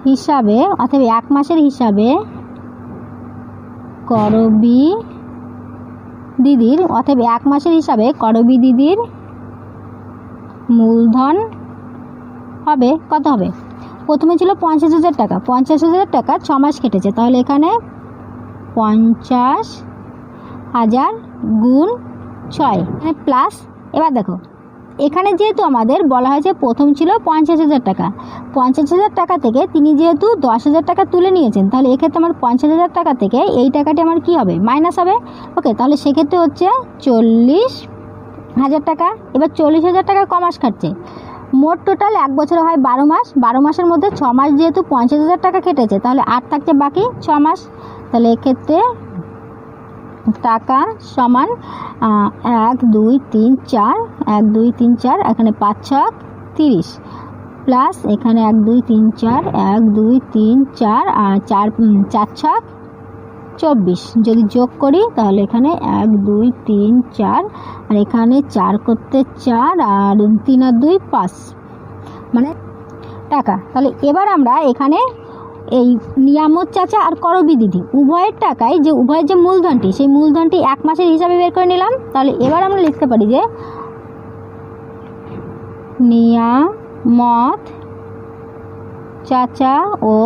S1: হিসাবে করবী দিদির মূলধন হবে কত হবে? প্রথমে ছিল 50,000 টাকা, 50,000 টাকা 6 মাস কেটেছে, তাহলে এখানে 50,000 গুণ 6 প্লাস। এবার দেখো এখানে যেহেতু আমাদের বলা হয়েছে প্রথম ছিল 50,000 টাকা, 50,000 টাকা থেকে তিনি যেহেতু 10,000 টাকা তুলে নিয়েছেন, তাহলে এক্ষেত্রে আমার 50,000 টাকা থেকে এই টাকাটি আমার কি হবে? মাইনাস হবে। ওকে, তাহলে সেক্ষেত্রে হচ্ছে 40,000 টাকা। এবার 40,000 টাকা ক মাস খাটছে? মোট টোটাল এক বছরে হয় 12 মাস, 12 মাসের মধ্যে 6 মাস যেহেতু 50,000 টাকা কেটেছে, তাহলে 8 থাকছে বাকি 6 মাস। তাহলে এক্ষেত্রে টাকা সমান 1 2 3 4, 1 2 3 4, এখানে 5 6 30 প্লাস এখানে 1 2 3 4, 1 2 3 4 আর 4 6 24। যদি যোগ করি তাহলে এখানে 1 2 3 4 আর এখানে 4 করতে 4 আর 3 আর 2 5 মানে টাকা। তাহলে এবার আমরা এখানে এই নিয়ামত চাচা আর করবী দিদি উভয়ের টাকায় যে উভয়ের যে মূলধনটি, সেই মূলধনটি এক মাসের হিসাবে বের করে নিলাম। তাহলে এবার আমরা লিখতে পারি যে নিয়ামত চাচা ও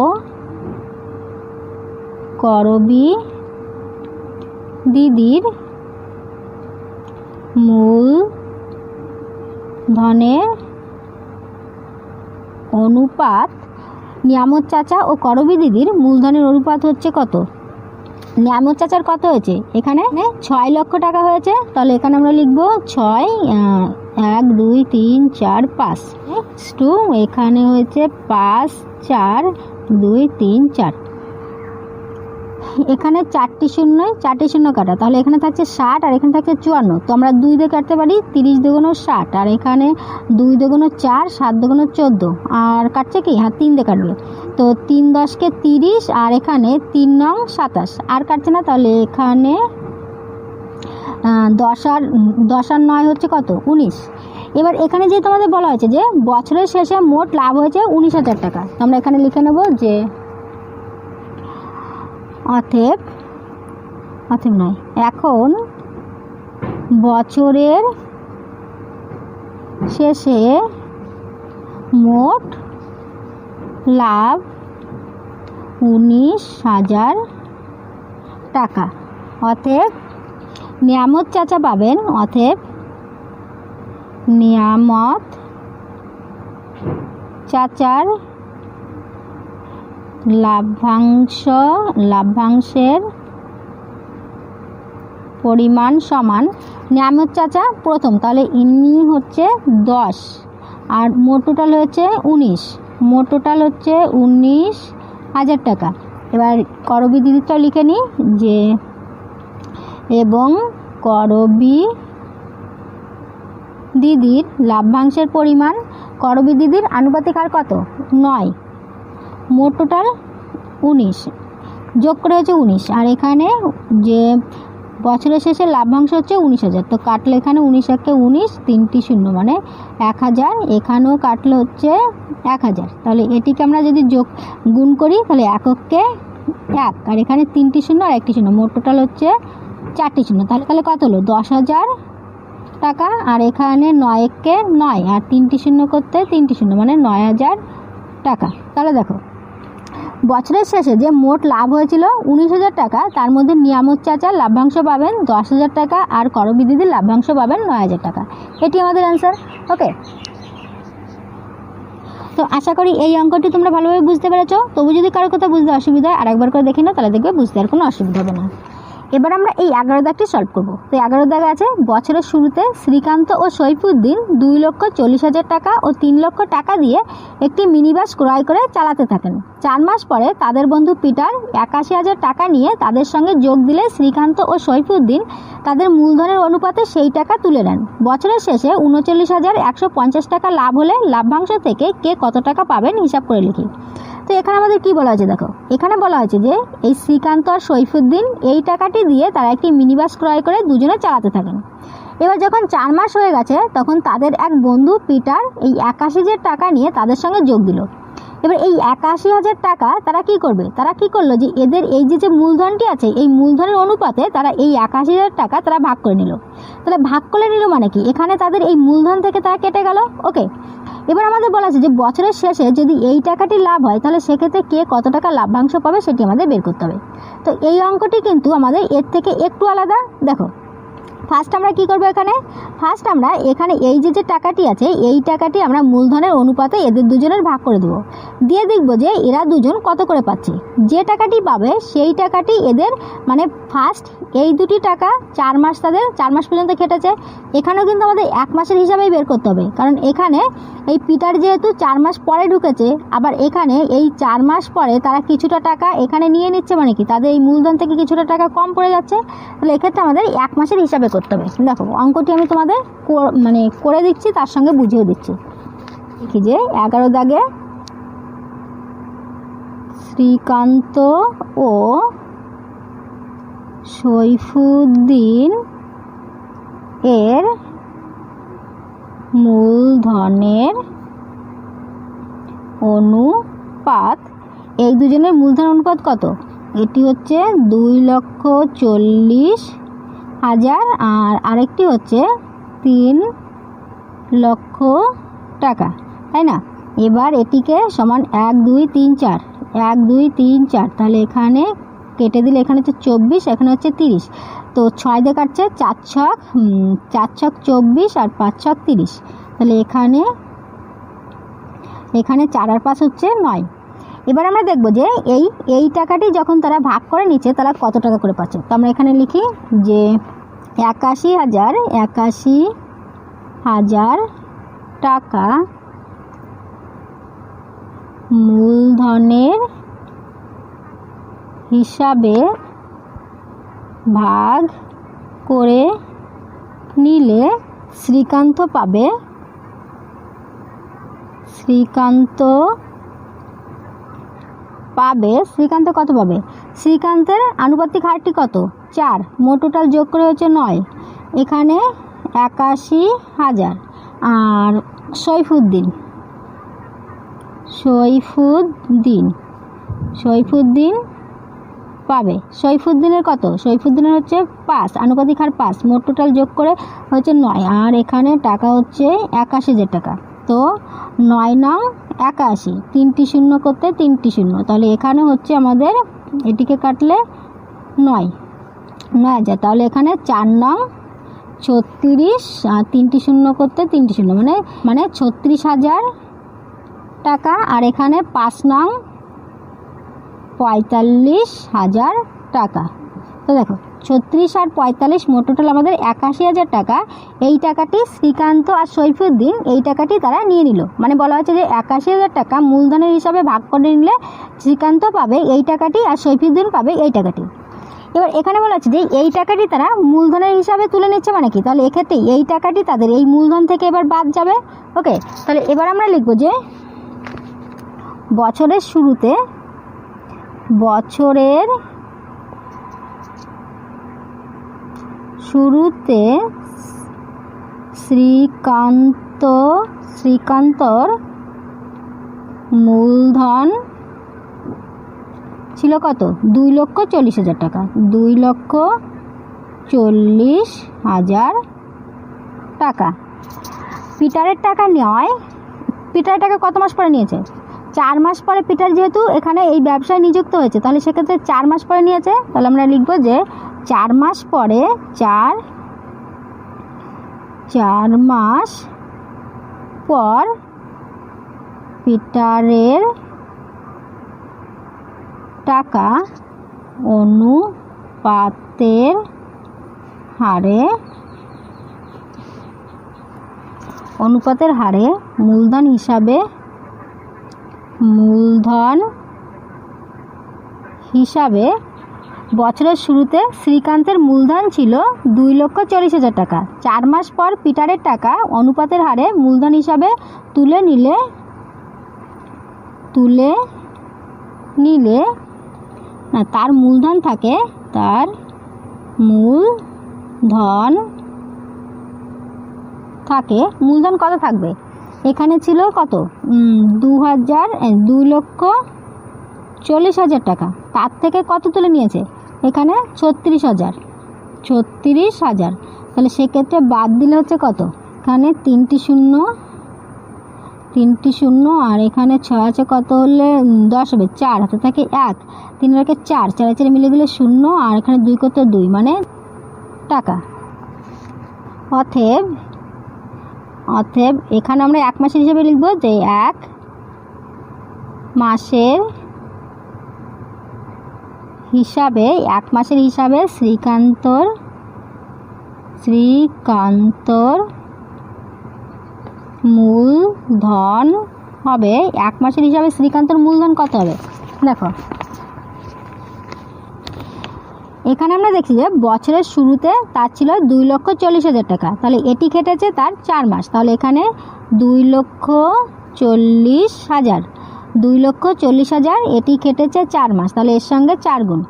S1: করবী দিদির মূলধনের অনুপাত, নিয়ামত চাচা ও করবী দিদির মূলধনের অনুপাত হচ্ছে কত? নিয়ামত চাচার কত হয়েছে? এখানে 6 লক্ষ টাকা হয়েছে, তাহলে এখানে আমরা লিখব 6 1 2 3 4 5 টু এখানে হয়েছে 5 4 2 3 4। এখানে 4টি শূন্য কাটা, তাহলে এখানে থাকছে 60 আর এখানে থাকছে 54। তো আমরা 2 দিয়ে কাটতে পারি, 30 দুগুণ 60 আর এখানে 2 দুগুণ 4, 7 দুগুণ 14 আর কাটছে কি? হ্যাঁ 3 দিয়ে কাটবে। তো 3 10 কে 30 আর এখানে 3 নং 27 আর কাটছে না, তাহলে এখানে 10 আর 9 হচ্ছে কত? 19। এবার এখানে যেহেতু আমাদের বলা হয়েছে যে বছরের শেষে মোট লাভ হয়েছে 19,000 টাকা, তো আমরা এখানে লিখে নেব যে অতএব নয়, এখন বছরের শেষে মোট লাভ 19,000 টাকা। অতএব নিয়ামত চাচা পাবেন, অতএব নিয়ামত চাচার লাভ্যাংশের পরিমাণ সমান নিয়ামত চাচা প্রথম, তাহলে ইনি হচ্ছে 10 আর মোট টোটাল হচ্ছে 19, মোট টোটাল হচ্ছে 19,000 টাকা। এবার করবী দিদিরটা লিখে নিই যে এবং করবী দিদির লাভ্যাংশের পরিমাণ, করবী দিদির আনুপাতিক হার কত? 9, মোট টোটাল 19 যোগ করে হচ্ছে 19 আর এখানে যে বছরের শেষে লাভ্যাংশ হচ্ছে 19,000, তো কাটলে এখানে 19 একে 19, 3টি শূন্য মানে 1,000, এখানেও কাটলে হচ্ছে 1,000। তাহলে এটিকে আমরা যদি গুণ করি তাহলে এককে 1 আর এখানে 3টি শূন্য আর 1টি শূন্য, মোট টোটাল হচ্ছে 4টি শূন্য। তাহলে কত হলো? 10,000 টাকা আর এখানে 9 একে 9 আর 3টি শূন্য করতে 3টি শূন্য মানে 9,000 টাকা। তাহলে দেখো বছরের শেষে যে মোট লাভ হয়েছিল 19,000 টাকা, তার মধ্যে নিয়ামত চাচার লাভ্যাংশ পাবেন 10,000 টাকা আর করবী দিদির লাভ্যাংশ পাবেন 9,000 টাকা। এটি আমাদের অ্যান্সার। ওকে, তো আশা করি এই অঙ্কটি তোমরা ভালোভাবে বুঝতে পেরেছো। তবু যদি কারো কথা বুঝতে অসুবিধা হয় আরেকবার করে দেখে নাও, তাহলে দেখবে বুঝতে আর কোনো অসুবিধা হবে না। এবার আমরা এই 11 দাগটি সলভ করব। তো 11 দাগে আছে বছরের শুরুতে শ্রীকান্ত ও সৈফুদ্দিন 2,40,000 টাকা ও 3 লক্ষ টাকা দিয়ে একটি মিনি বাস ক্রয় করে চালাতে থাকেন। 4 মাস পরে তাদের বন্ধু পিটার 81,000 টাকা নিয়ে তাদের সঙ্গে যোগ দিলে শ্রীকান্ত ও সৈফুদ্দিন তাদের মূলধনের অনুপাতে সেই টাকা তুলে নেন। বছরের শেষে 39,150 টাকা লাভ হলে লাভ্যাংশ থেকে কে কত টাকা পাবেন হিসাব করে লিখি। তো এখানে আমাদের কি বলা হয়েছে দেখো, এখানে বলা হয়েছে যে এই শ্রীকান্ত আর সৈফুদ্দিন এই টাকাটি দিয়ে তারা একটি মিনি বাস ক্রয় করে দুজনে চালাতে থাকেন। এবার যখন 4 মাস হয়ে গেছে তখন তাদের এক বন্ধু পিটার এই 81,000 টাকা নিয়ে তাদের সঙ্গে যোগ দিল। এবার এই 81,000 টাকা তারা কি করবে, তারা কি করলো যে এদের এই যে মূলধনটি আছে এই মূলধনের অনুপাতে তারা এই 81,000 টাকা তারা ভাগ করে নিল। তাহলে ভাগ করে নিল মানে কি, এখানে তাদের এই মূলধন থেকে তারা কেটে গেল। ওকে, এবার আমাদের বলা আছে যে বছরের শেষে যদি এই টাকাটি লাভ হয় তাহলে সেক্ষেত্রে কে কত টাকা লাভ্যাংশ পাবে সেটি আমাদের বের করতে হবে। তো এই অঙ্কটি কিন্তু আমাদের এর থেকে একটু আলাদা। দেখো ফার্স্ট আমরা কি করব, ফার্স্ট আমরা এখানে এই যে টাকাটি আছে এই টাকাটি আমরা মূলধনের অনুপাতে এদের দুজনের ভাগ করে দেবো, দিয়ে দেখব যে এরা দুজন কত করে পাচ্ছে। যে টাকাটি পাবে সেই টাকাটি এদের মানে ফার্স্ট এই দুটি টাকা 4 মাস তাদের 4 মাস পর্যন্ত কেটেছে। এখানেও কিন্তু আমাদের 1 মাসের হিসাবেই বের করতে হবে, কারণ এখানে এই পিটার যেহেতু 4 মাস পরে ঢুকেছে, আবার এখানে এই 4 মাস পরে তারা কিছুটা টাকা এখানে নিয়ে নিচ্ছে, মানে কি তাদের এই মূলধন থেকে কিছুটা টাকা কম পড়ে যাচ্ছে। তাহলে এক্ষেত্রে আমাদের 1 মাসের হিসাবে করতে হবে। দেখো অঙ্কটি আমি তোমাদের মানে করে দিচ্ছি, তার সঙ্গে বুঝিয়ে দিচ্ছি। দেখি যে 11 দাগে শ্রীকান্ত ও সৈফুদ্দিন এর মূলধনের অনুপাত, এই দুজনের মূলধন অনুপাত কত, এটি হচ্ছে 2,40,000 আর আরেকটি হচ্ছে 3 লক্ষ টাকা, তাই না। এবার এটিকে সমান 1 2 3 4 1 2 3 4, তাহলে এখানে কেটে দিলে এখানে হচ্ছে 24, এখানে হচ্ছে 30, তো 6 দিয়ে কাটছে 4 ছক 24 আর 5 ছক 30, তাহলে এখানে 4 আর 5 হচ্ছে 9। এবার আমরা দেখব যে এই টাকাটি যখন তারা ভাগ করে নিচ্ছে তারা কত টাকা করে পাচ্ছে। তো আমরা এখানে লিখি যে 81,000 টাকা মূলধনের হিসাবে ভাগ করে নিলে শ্রীকান্ত কত পাবে, শ্রীকান্তের আনুপাতিক হারটি কত 4, মোট টোটাল যোগ করে হচ্ছে 9, এখানে 81,000 আর সৈফুদ্দিন পাবে, সৈফুদ্দিনের কত, সৈফুদ্দিনের হচ্ছে 5, আনুপাতিক হার 5, মোট টোটাল যোগ করে হচ্ছে 9, আর এখানে টাকা হচ্ছে 81,000 টাকা। তো 9 নং 81, 3টি শূন্য করতে 3টি শূন্য, তাহলে এখানে হচ্ছে আমাদের এটিকে কাটলে 9,000, তাহলে এখানে 4 নং 36 আর 3টি শূন্য করতে 3টি শূন্য, মানে 36,000 টাকা, আর এখানে 5 নং 45,000 টাকা। তো দেখো 36 আর 45 মোট টোটাল আমাদের 81,000 টাকা। এই টাকাটি শ্রীকান্ত আর সৈফুদ্দিন এই টাকাটি তারা নিয়ে নিল, মানে বলা হচ্ছে যে 81,000 টাকা মূলধনের হিসাবে ভাগ করে নিলে শ্রীকান্ত পাবে এই টাকাটি আর সৈফুদ্দিন পাবে এই টাকাটি। এবার এখানে বলা হচ্ছে যে এই টাকাটি তারা মূলধনের হিসাবে তুলে নিচ্ছে, মানে কি তাহলে এক্ষেত্রে এই টাকাটি তাদের এই মূলধন থেকে এবার বাদ যাবে। ওকে, তাহলে এবার আমরা লিখব যে বছরের শুরুতে শ্রীকান্তর মূলধন ছিল কত, 2,40,000 টাকা, 2,40,000 টাকা। পিটারের টাকা নেওয়ায়, পিটারের টাকা কত মাস পরে নিয়েছে, 4 মাস পরে। পিটার যেহেতু এখানে এই ব্যবসায় নিযুক্ত হয়েছে তাহলে সেক্ষেত্রে 4 মাস পরে নিয়েছে, তাহলে আমরা লিখব যে 4 মাস পরে 4 মাস পর পিটারের টাকা অনুপাতের হারে মূলধন হিসাবে বছরের শুরুতে শ্রীকান্তের মূলধন ছিল 2,40,000 টাকা। 4 মাস পর পিটারের টাকা অনুপাতের হারে মূলধন হিসাবে তুলে নিলে না, তার মূলধন থাকে, তার মূলধন থাকে, মূলধন কত থাকবে? এখানে ছিল কত, 2,40,000 টাকা। তার থেকে কত তুলে নিয়েছে? এখানে 36,000। তাহলে সেক্ষেত্রে বাদ দিলে হচ্ছে কত? এখানে তিনটি শূন্য আর এখানে 6 আছে, কত হলে 10 হবে? 4, হাতে থাকে 1, 3 রেখে 4, 4 4 মিলে গেলে 0, আর এখানে 2 কত? 2, মানে টাকা। অতএব এখানে আমরা 1 মাসের হিসাবে লিখব যে 1 মাসের হিসাবে শ্রীকান্তর মূলধন হবে। 1 মাসের হিসাবে শ্রীকান্তর মূলধন কত হবে? দেখো এখানে আমরা দেখছি যে বছরের শুরুতে তার ছিল 2,40,000 টাকা। তাহলে এটি খেটেছে তার 4 মাস। তাহলে এখানে 2,40,000 এটি খেটেছে 4 মাস। তাহলে এর সঙ্গে 4 গুণ।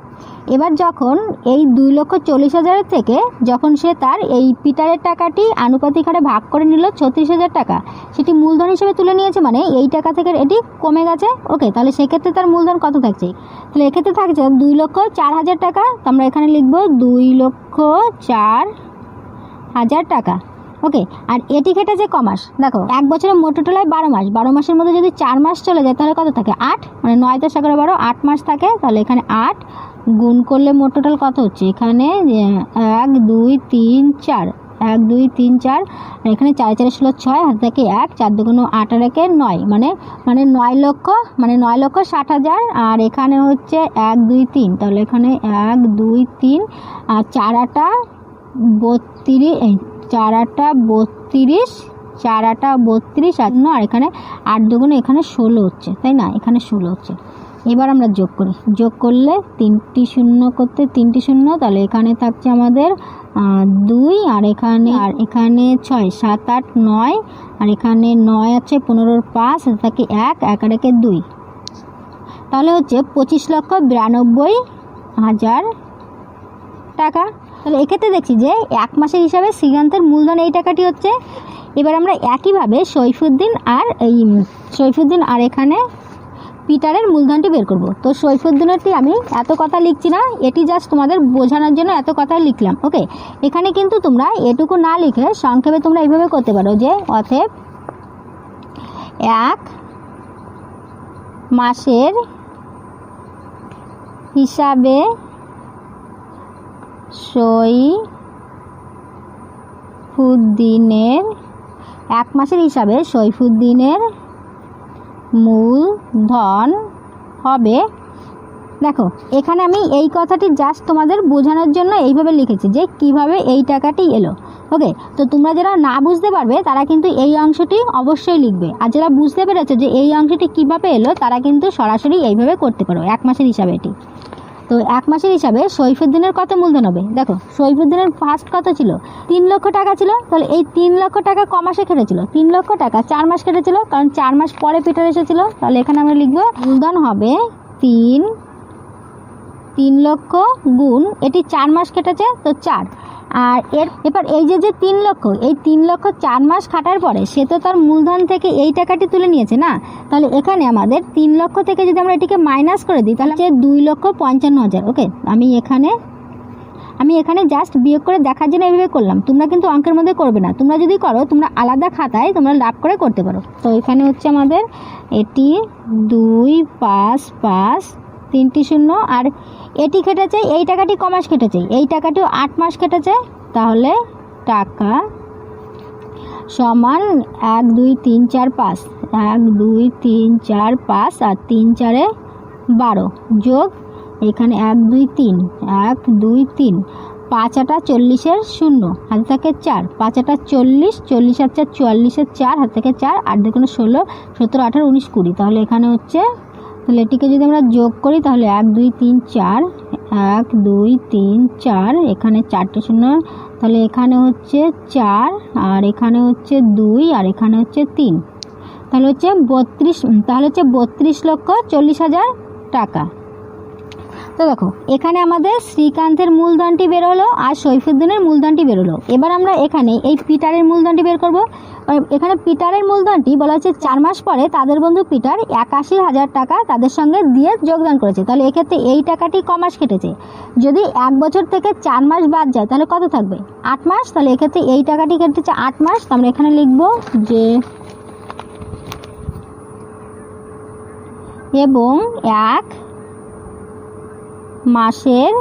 S1: এবার যখন এই 2,40,000 থেকে যখন সে তার এই পিটারের টাকাটি আনুপাতিক হারে ভাগ করে নিল 36,000 টাকা, সেটি মূলধন হিসেবে তুলে নিয়েছে, মানে এই টাকা থেকে এটি কমে গেছে। ওকে, তাহলে সেক্ষেত্রে তার মূলধন কত থাকছে? তাহলে এক্ষেত্রে থাকছে 2,04,000 টাকা। তো আমরা এখানে লিখব 2,04,000 টাকা। ওকে, আর এটি খেটেছে ক মাস? দেখো 1 বছরে মোট টোটাল হয় 12 মাস। 12 মাসের মধ্যে যদি 4 মাস চলে যায় তাহলে কত থাকে? 8, মানে 9 × 11 8 মাস থাকে। তাহলে এখানে 8 গুণ করলে মোট টোটাল কত হচ্ছে? এখানে 1 2 3 4, 1 2 3 4, আর এখানে 4 4 16 6, হাতে থাকে 1, 4 2 8 আর 1 9, মানে 9,60,000। আর এখানে হচ্ছে 1 2 3, তাহলে এখানে 1 2 3 আর 4 8 32, 4 8 32, 4 8 32 আর এখানে 8 2 এখানে 16 হচ্ছে, তাই না? এখানে 16 হচ্ছে। এবার আমরা যোগ করি। যোগ করলে 3টি শূন্য করতে 3টি শূন্য, তাহলে এখানে থাকছে আমাদের 2, আর এখানে 6 7 8 9, আর এখানে 9 আছে, 15 5, থাকে 1 1 আর 1 2, তাহলে হচ্ছে 25,92,000 টাকা। তাহলে এক্ষেত্রে দেখছি যে 1 মাসের হিসাবে শ্রীকান্তের মূলধন এই টাকাটি হচ্ছে। এবার আমরা একইভাবে সৈফুদ্দিন আর এখানে পিটারের মূলধনটি বের করব। তো সৈফুদ্দিনেরটি আমি এত কথা লিখছি না, এটি জাস্ট তোমাদের বোঝানোর জন্য এত কথা লিখলাম। ওকে, এখানে কিন্তু তোমরা এটুকু না লিখে সংক্ষেপে তোমরা এইভাবে করতে পারো যে অতএব 1 মাসের হিসাবে সৈফুদ্দিনের মূলধন হবে। দেখো এখানে আমি এই কথাটি জাস্ট তোমাদের বোঝানোর জন্য এইভাবে লিখেছি যে কিভাবে এই টাকাটি এলো। ওকে, তো তোমরা যারা না বুঝতে পারবে তারা কিন্তু এই অংশটি অবশ্যই লিখবে, আর যারা বুঝতে পেরেছো যে এই অংশটি কিভাবে এলো তারা কিন্তু সরাসরি এইভাবে করতে পারো 1 মাসের হিসাবে এটি। তো 1 মাসের হিসাবে সৈফুদ্দিনের কত মূলধন হবে? দেখো সৈফুদ্দিনের ফার্স্ট কত ছিল? 3 লক্ষ টাকা ছিল। তাহলে এই 3 লক্ষ টাকা ক মাসে কেটেছিল? 3 লক্ষ টাকা 4 মাস কেটেছিল, কারণ 4 মাস পরে পিটার এসেছিল। তাহলে এখানে আমরা লিখবো মূলধন হবে 3 লক্ষ গুণ এটি 4 মাস কেটেছে, তো 4। আর এবার এই যে 3 লক্ষ, এই 3 লক্ষ 4 মাস খাটার পরে সে তো তার মূলধন থেকে এই টাকাটি তুলে নিয়েছে না। তাহলে এখানে আমাদের 3 লক্ষ থেকে যদি আমরা এটিকে মাইনাস করে দিই তাহলে 2,55,000। ওকে, আমি এখানে জাস্ট বিয়োগ করে দেখার জন্য এইভাবে করলাম, তোমরা কিন্তু অঙ্কের মধ্যে করবে না। তোমরা যদি করো তোমরা আলাদা খাতায় তোমরা লাভ করে করতে পারো। তো এখানে হচ্ছে আমাদের এটি 2 5 5 3টি শূন্য, আর এটি কেটেছে এই টাকাটি ক মাস কেটেছে? এই টাকাটিও 8 মাস কেটেছে। তাহলে টাকা সমান 1 2 3 4 5, 1 2 3 4 5 আর 3 4 12 যোগ এখানে 1 2 3 1 2 3, 5 8 40 0, হাতে থাকে 4, 5 8 40, 40 আর 4 44, 4 হাতে থাকে 4, 8 2 16, 17 18 19 20। তাহলে এখানে হচ্ছে, তাহলে এটিকে যদি আমরা যোগ করি তাহলে 1 2 3 4, 1 2 3 4, এখানে 4টি শূন্য, তাহলে এখানে হচ্ছে 4, আর এখানে হচ্ছে 2, আর এখানে হচ্ছে 3, তাহলে হচ্ছে 32, তাহলে হচ্ছে 32,40,000 টাকা। তো দেখো এখানে আমাদের শ্রীকান্তের মূলধনটি বেরোলো আর সৈফুদ্দিনের মূলধনটি বেরোলো। এবার আমরা এখানে এই পিটারের মূলধনটি বের করব। এখানে পিটারের মূলধনটি বলা হচ্ছে 4 মাস পরে তাদের বন্ধু পিটার 81,000 টাকা তাদের সঙ্গে দিয়ে যোগদান করেছে। তাহলে এক্ষেত্রে এই টাকাটি ক মাস কেটেছে। যদি 1 বছর থেকে 4 মাস বাদ যায় তাহলে কত থাকবে? 8 মাস। তাহলে এক্ষেত্রে এই টাকাটি কেটেছে 8 মাস। তো আমরা এখানে লিখব যে এবং 1 মাসের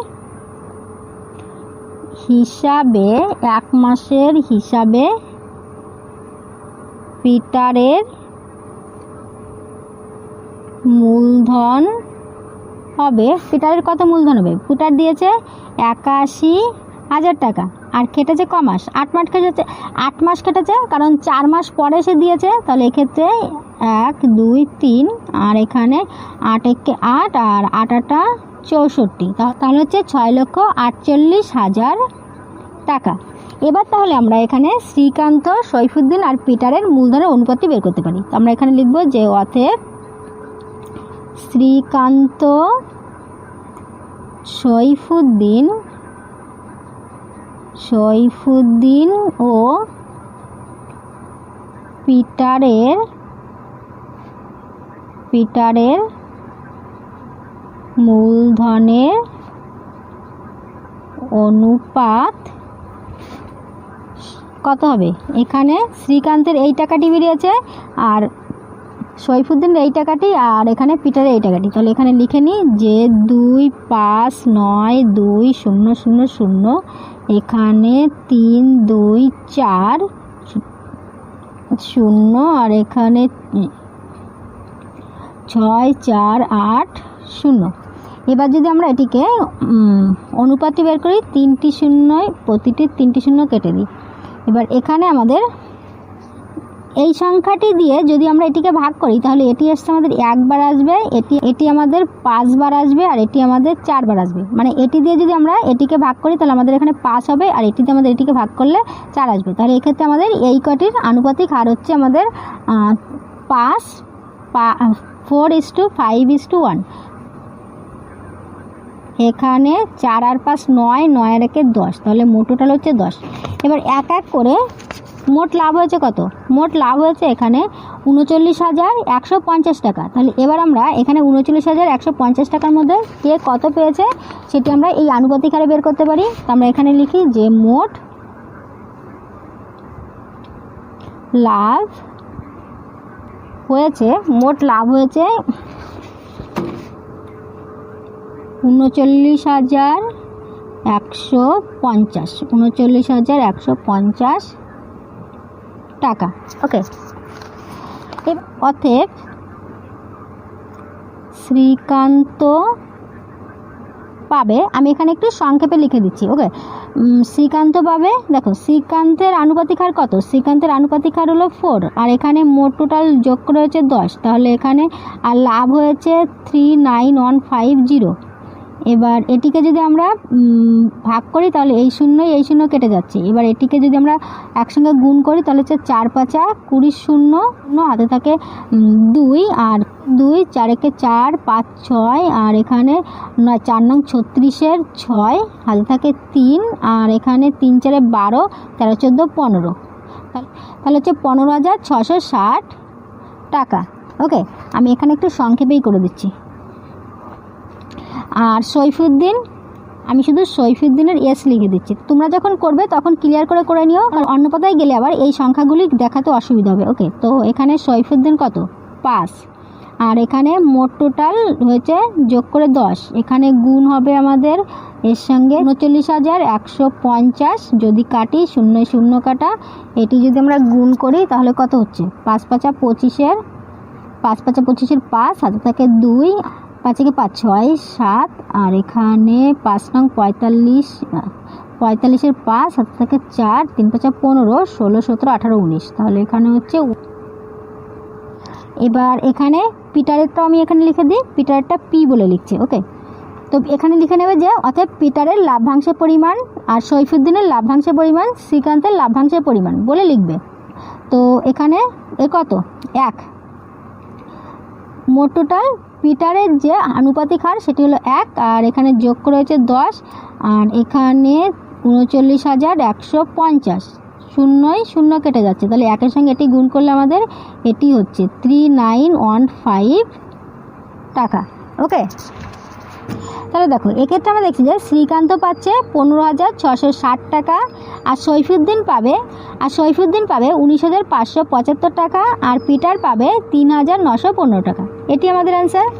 S1: হিসাবে পিটারের মূলধন হবে। পিটারের কত মূলধন হবে? পিটার দিয়েছে 81,000 টাকা আর কেটেছে ক মাস? 8 মাস কেটেছে। 8 মাস কেটেছে কারণ 4 মাস পরে সে দিয়েছে। তাহলে এক্ষেত্রে 1 2 3 আর এখানে 8 একে 8 আর 8 8 64, তাহলে হচ্ছে 6,48,000 টাকা। এবার তাহলে আমরা এখানে শ্রীকান্ত, সৈফুদ্দিন আর পিটারের মূলধনের অনুপাতটি বের করতে পারি। তো আমরা এখানে লিখব যে অতএব শ্রীকান্ত, সৈফুদ্দিন ও পিটারের মূলধনের অনুপাত কত হবে? এখানে শ্রীকান্তের এই টাকাটি বেরিয়েছে আর সৈফুদ্দিনের এই টাকাটি আর এখানে পিটারের এই টাকাটি। তাহলে এখানে লিখে নিই যে 2592000, এখানে 3240 আর এখানে 6480। এবার যদি আমরা এটিকে অনুপাতটি বের করি, 3টি শূন্য প্রতিটি 3টি শূন্য কেটে দিই। এবার এখানে আমাদের এই সংখ্যাটি দিয়ে যদি আমরা এটিকে ভাগ করি তাহলে এটি আসছে আমাদের 1 বার আসবে, এটি আমাদের 5 বার আসবে আর এটি আমাদের 4 বার আসবে। মানে এটি দিয়ে যদি আমরা এটিকে ভাগ করি তাহলে আমাদের এখানে 5 হবে আর এটিতে আমাদের এটিকে ভাগ করলে 4 আসবে। তাহলে এক্ষেত্রে আমাদের এই কটির আনুপাতিক হার হচ্ছে আমাদের 4:5:1। এখানে 4 আর 5 9, 9 আর 1 10, তাহলে মোট টোটাল হচ্ছে 10। এবার এক এক করে মোট লাভ হয়েছে কত? মোট লাভ হয়েছে এখানে 39,150 টাকা। তাহলে এবার আমরা এখানে 39,150 টাকার মধ্যে কে কত পেয়েছে সেটি আমরা এই আনুপাতিক হারে বের করতে পারি। আমরা এখানে লিখি যে মোট লাভ হয়েছে 39,150 টাকা। ওকে, অতএব শ্রীকান্ত পাবে, আমি এখানে একটু সংক্ষেপে লিখে দিচ্ছি। ওকে, শ্রীকান্ত পাবে, দেখো শ্রীকান্তের আনুপাতিক হার কত? শ্রীকান্তের আনুপাতিক হার হলো 4 আর এখানে মোট টোটাল যোগ করে হচ্ছে 10। তাহলে এখানে আর লাভ হয়েছে 39,150। এবার এটিকে যদি আমরা ভাগ করি তাহলে এই শূন্য কেটে যাচ্ছে। এবার এটিকে যদি আমরা একসঙ্গে গুণ করি তাহলে হচ্ছে 4 5 20 শূন্য, হাতে থাকে 2 আর 2 4 1 4 5 6 আর এখানে 4 নং 36-এর 6, হাতে থাকে 3 আর এখানে 3 4 12, 13 14 15, তাহলে হচ্ছে 15,660 টাকা। ওকে, আমি এখানে একটু সংক্ষেপেই করে দিচ্ছি। আর সৈফুদ্দিন, আমি শুধু সৈফুদ্দিনের এস লিখে দিচ্ছি। তোমরা যখন করবে তখন ক্লিয়ার করে নিও, কারণ অন্য পাতায় গেলে আবার এই সংখ্যাগুলি দেখাতে অসুবিধা হবে। ওকে, তো এখানে সৈফুদ্দিন কত? 5 আর এখানে মোট টোটাল হয়েছে যোগ করে 10, এখানে গুণ হবে আমাদের এর সঙ্গে 39,150, যদি কাটি 0 0 কাটা, এটি যদি আমরা গুণ করি তাহলে কত হচ্ছে? 5 5 25-এর 5 5 25-এর 5, হাতে থাকে 2, 5 1 5 6 7 আর এখানে 5 নং 45-এর 5, হাতে থাকে 4, 3 5 15, 16 17 18 19, তাহলে এখানে হচ্ছে। এবার এখানে পিটারেরটাও আমি এখানে লিখে দিই, পিটারেরটা পি বলে লিখছে। ওকে, তো এখানে লিখে নেবে যে অতএব পিটারের লাভ্যাংশের পরিমাণ আর সৈফুদ্দিনের লাভ্যাংশের পরিমাণ শ্রীকান্তের লাভ্যাংশের পরিমাণ বলে লিখবে। তো এখানে এ কত? 1 মোট টোটাল পিটারের যে আনুপাতিক হার সেটি হলো 1, আর এখানে যোগ রয়েছে 10, আর এখানে 39,150, শূন্যই শূন্য কেটে যাচ্ছে, তাহলে একের সঙ্গে এটি গুণ করলে আমাদের এটি হচ্ছে 3915 টাকা। ওকে, তাহলে দেখো এক্ষেত্রে আমরা দেখছি যে শ্রীকান্ত পাচ্ছে 15,660 টাকা, আর সৈফুদ্দিন পাবে 19,575 টাকা, আর পিটার পাবে 3,915 টাকা। এটি আমাদের অ্যান্সার।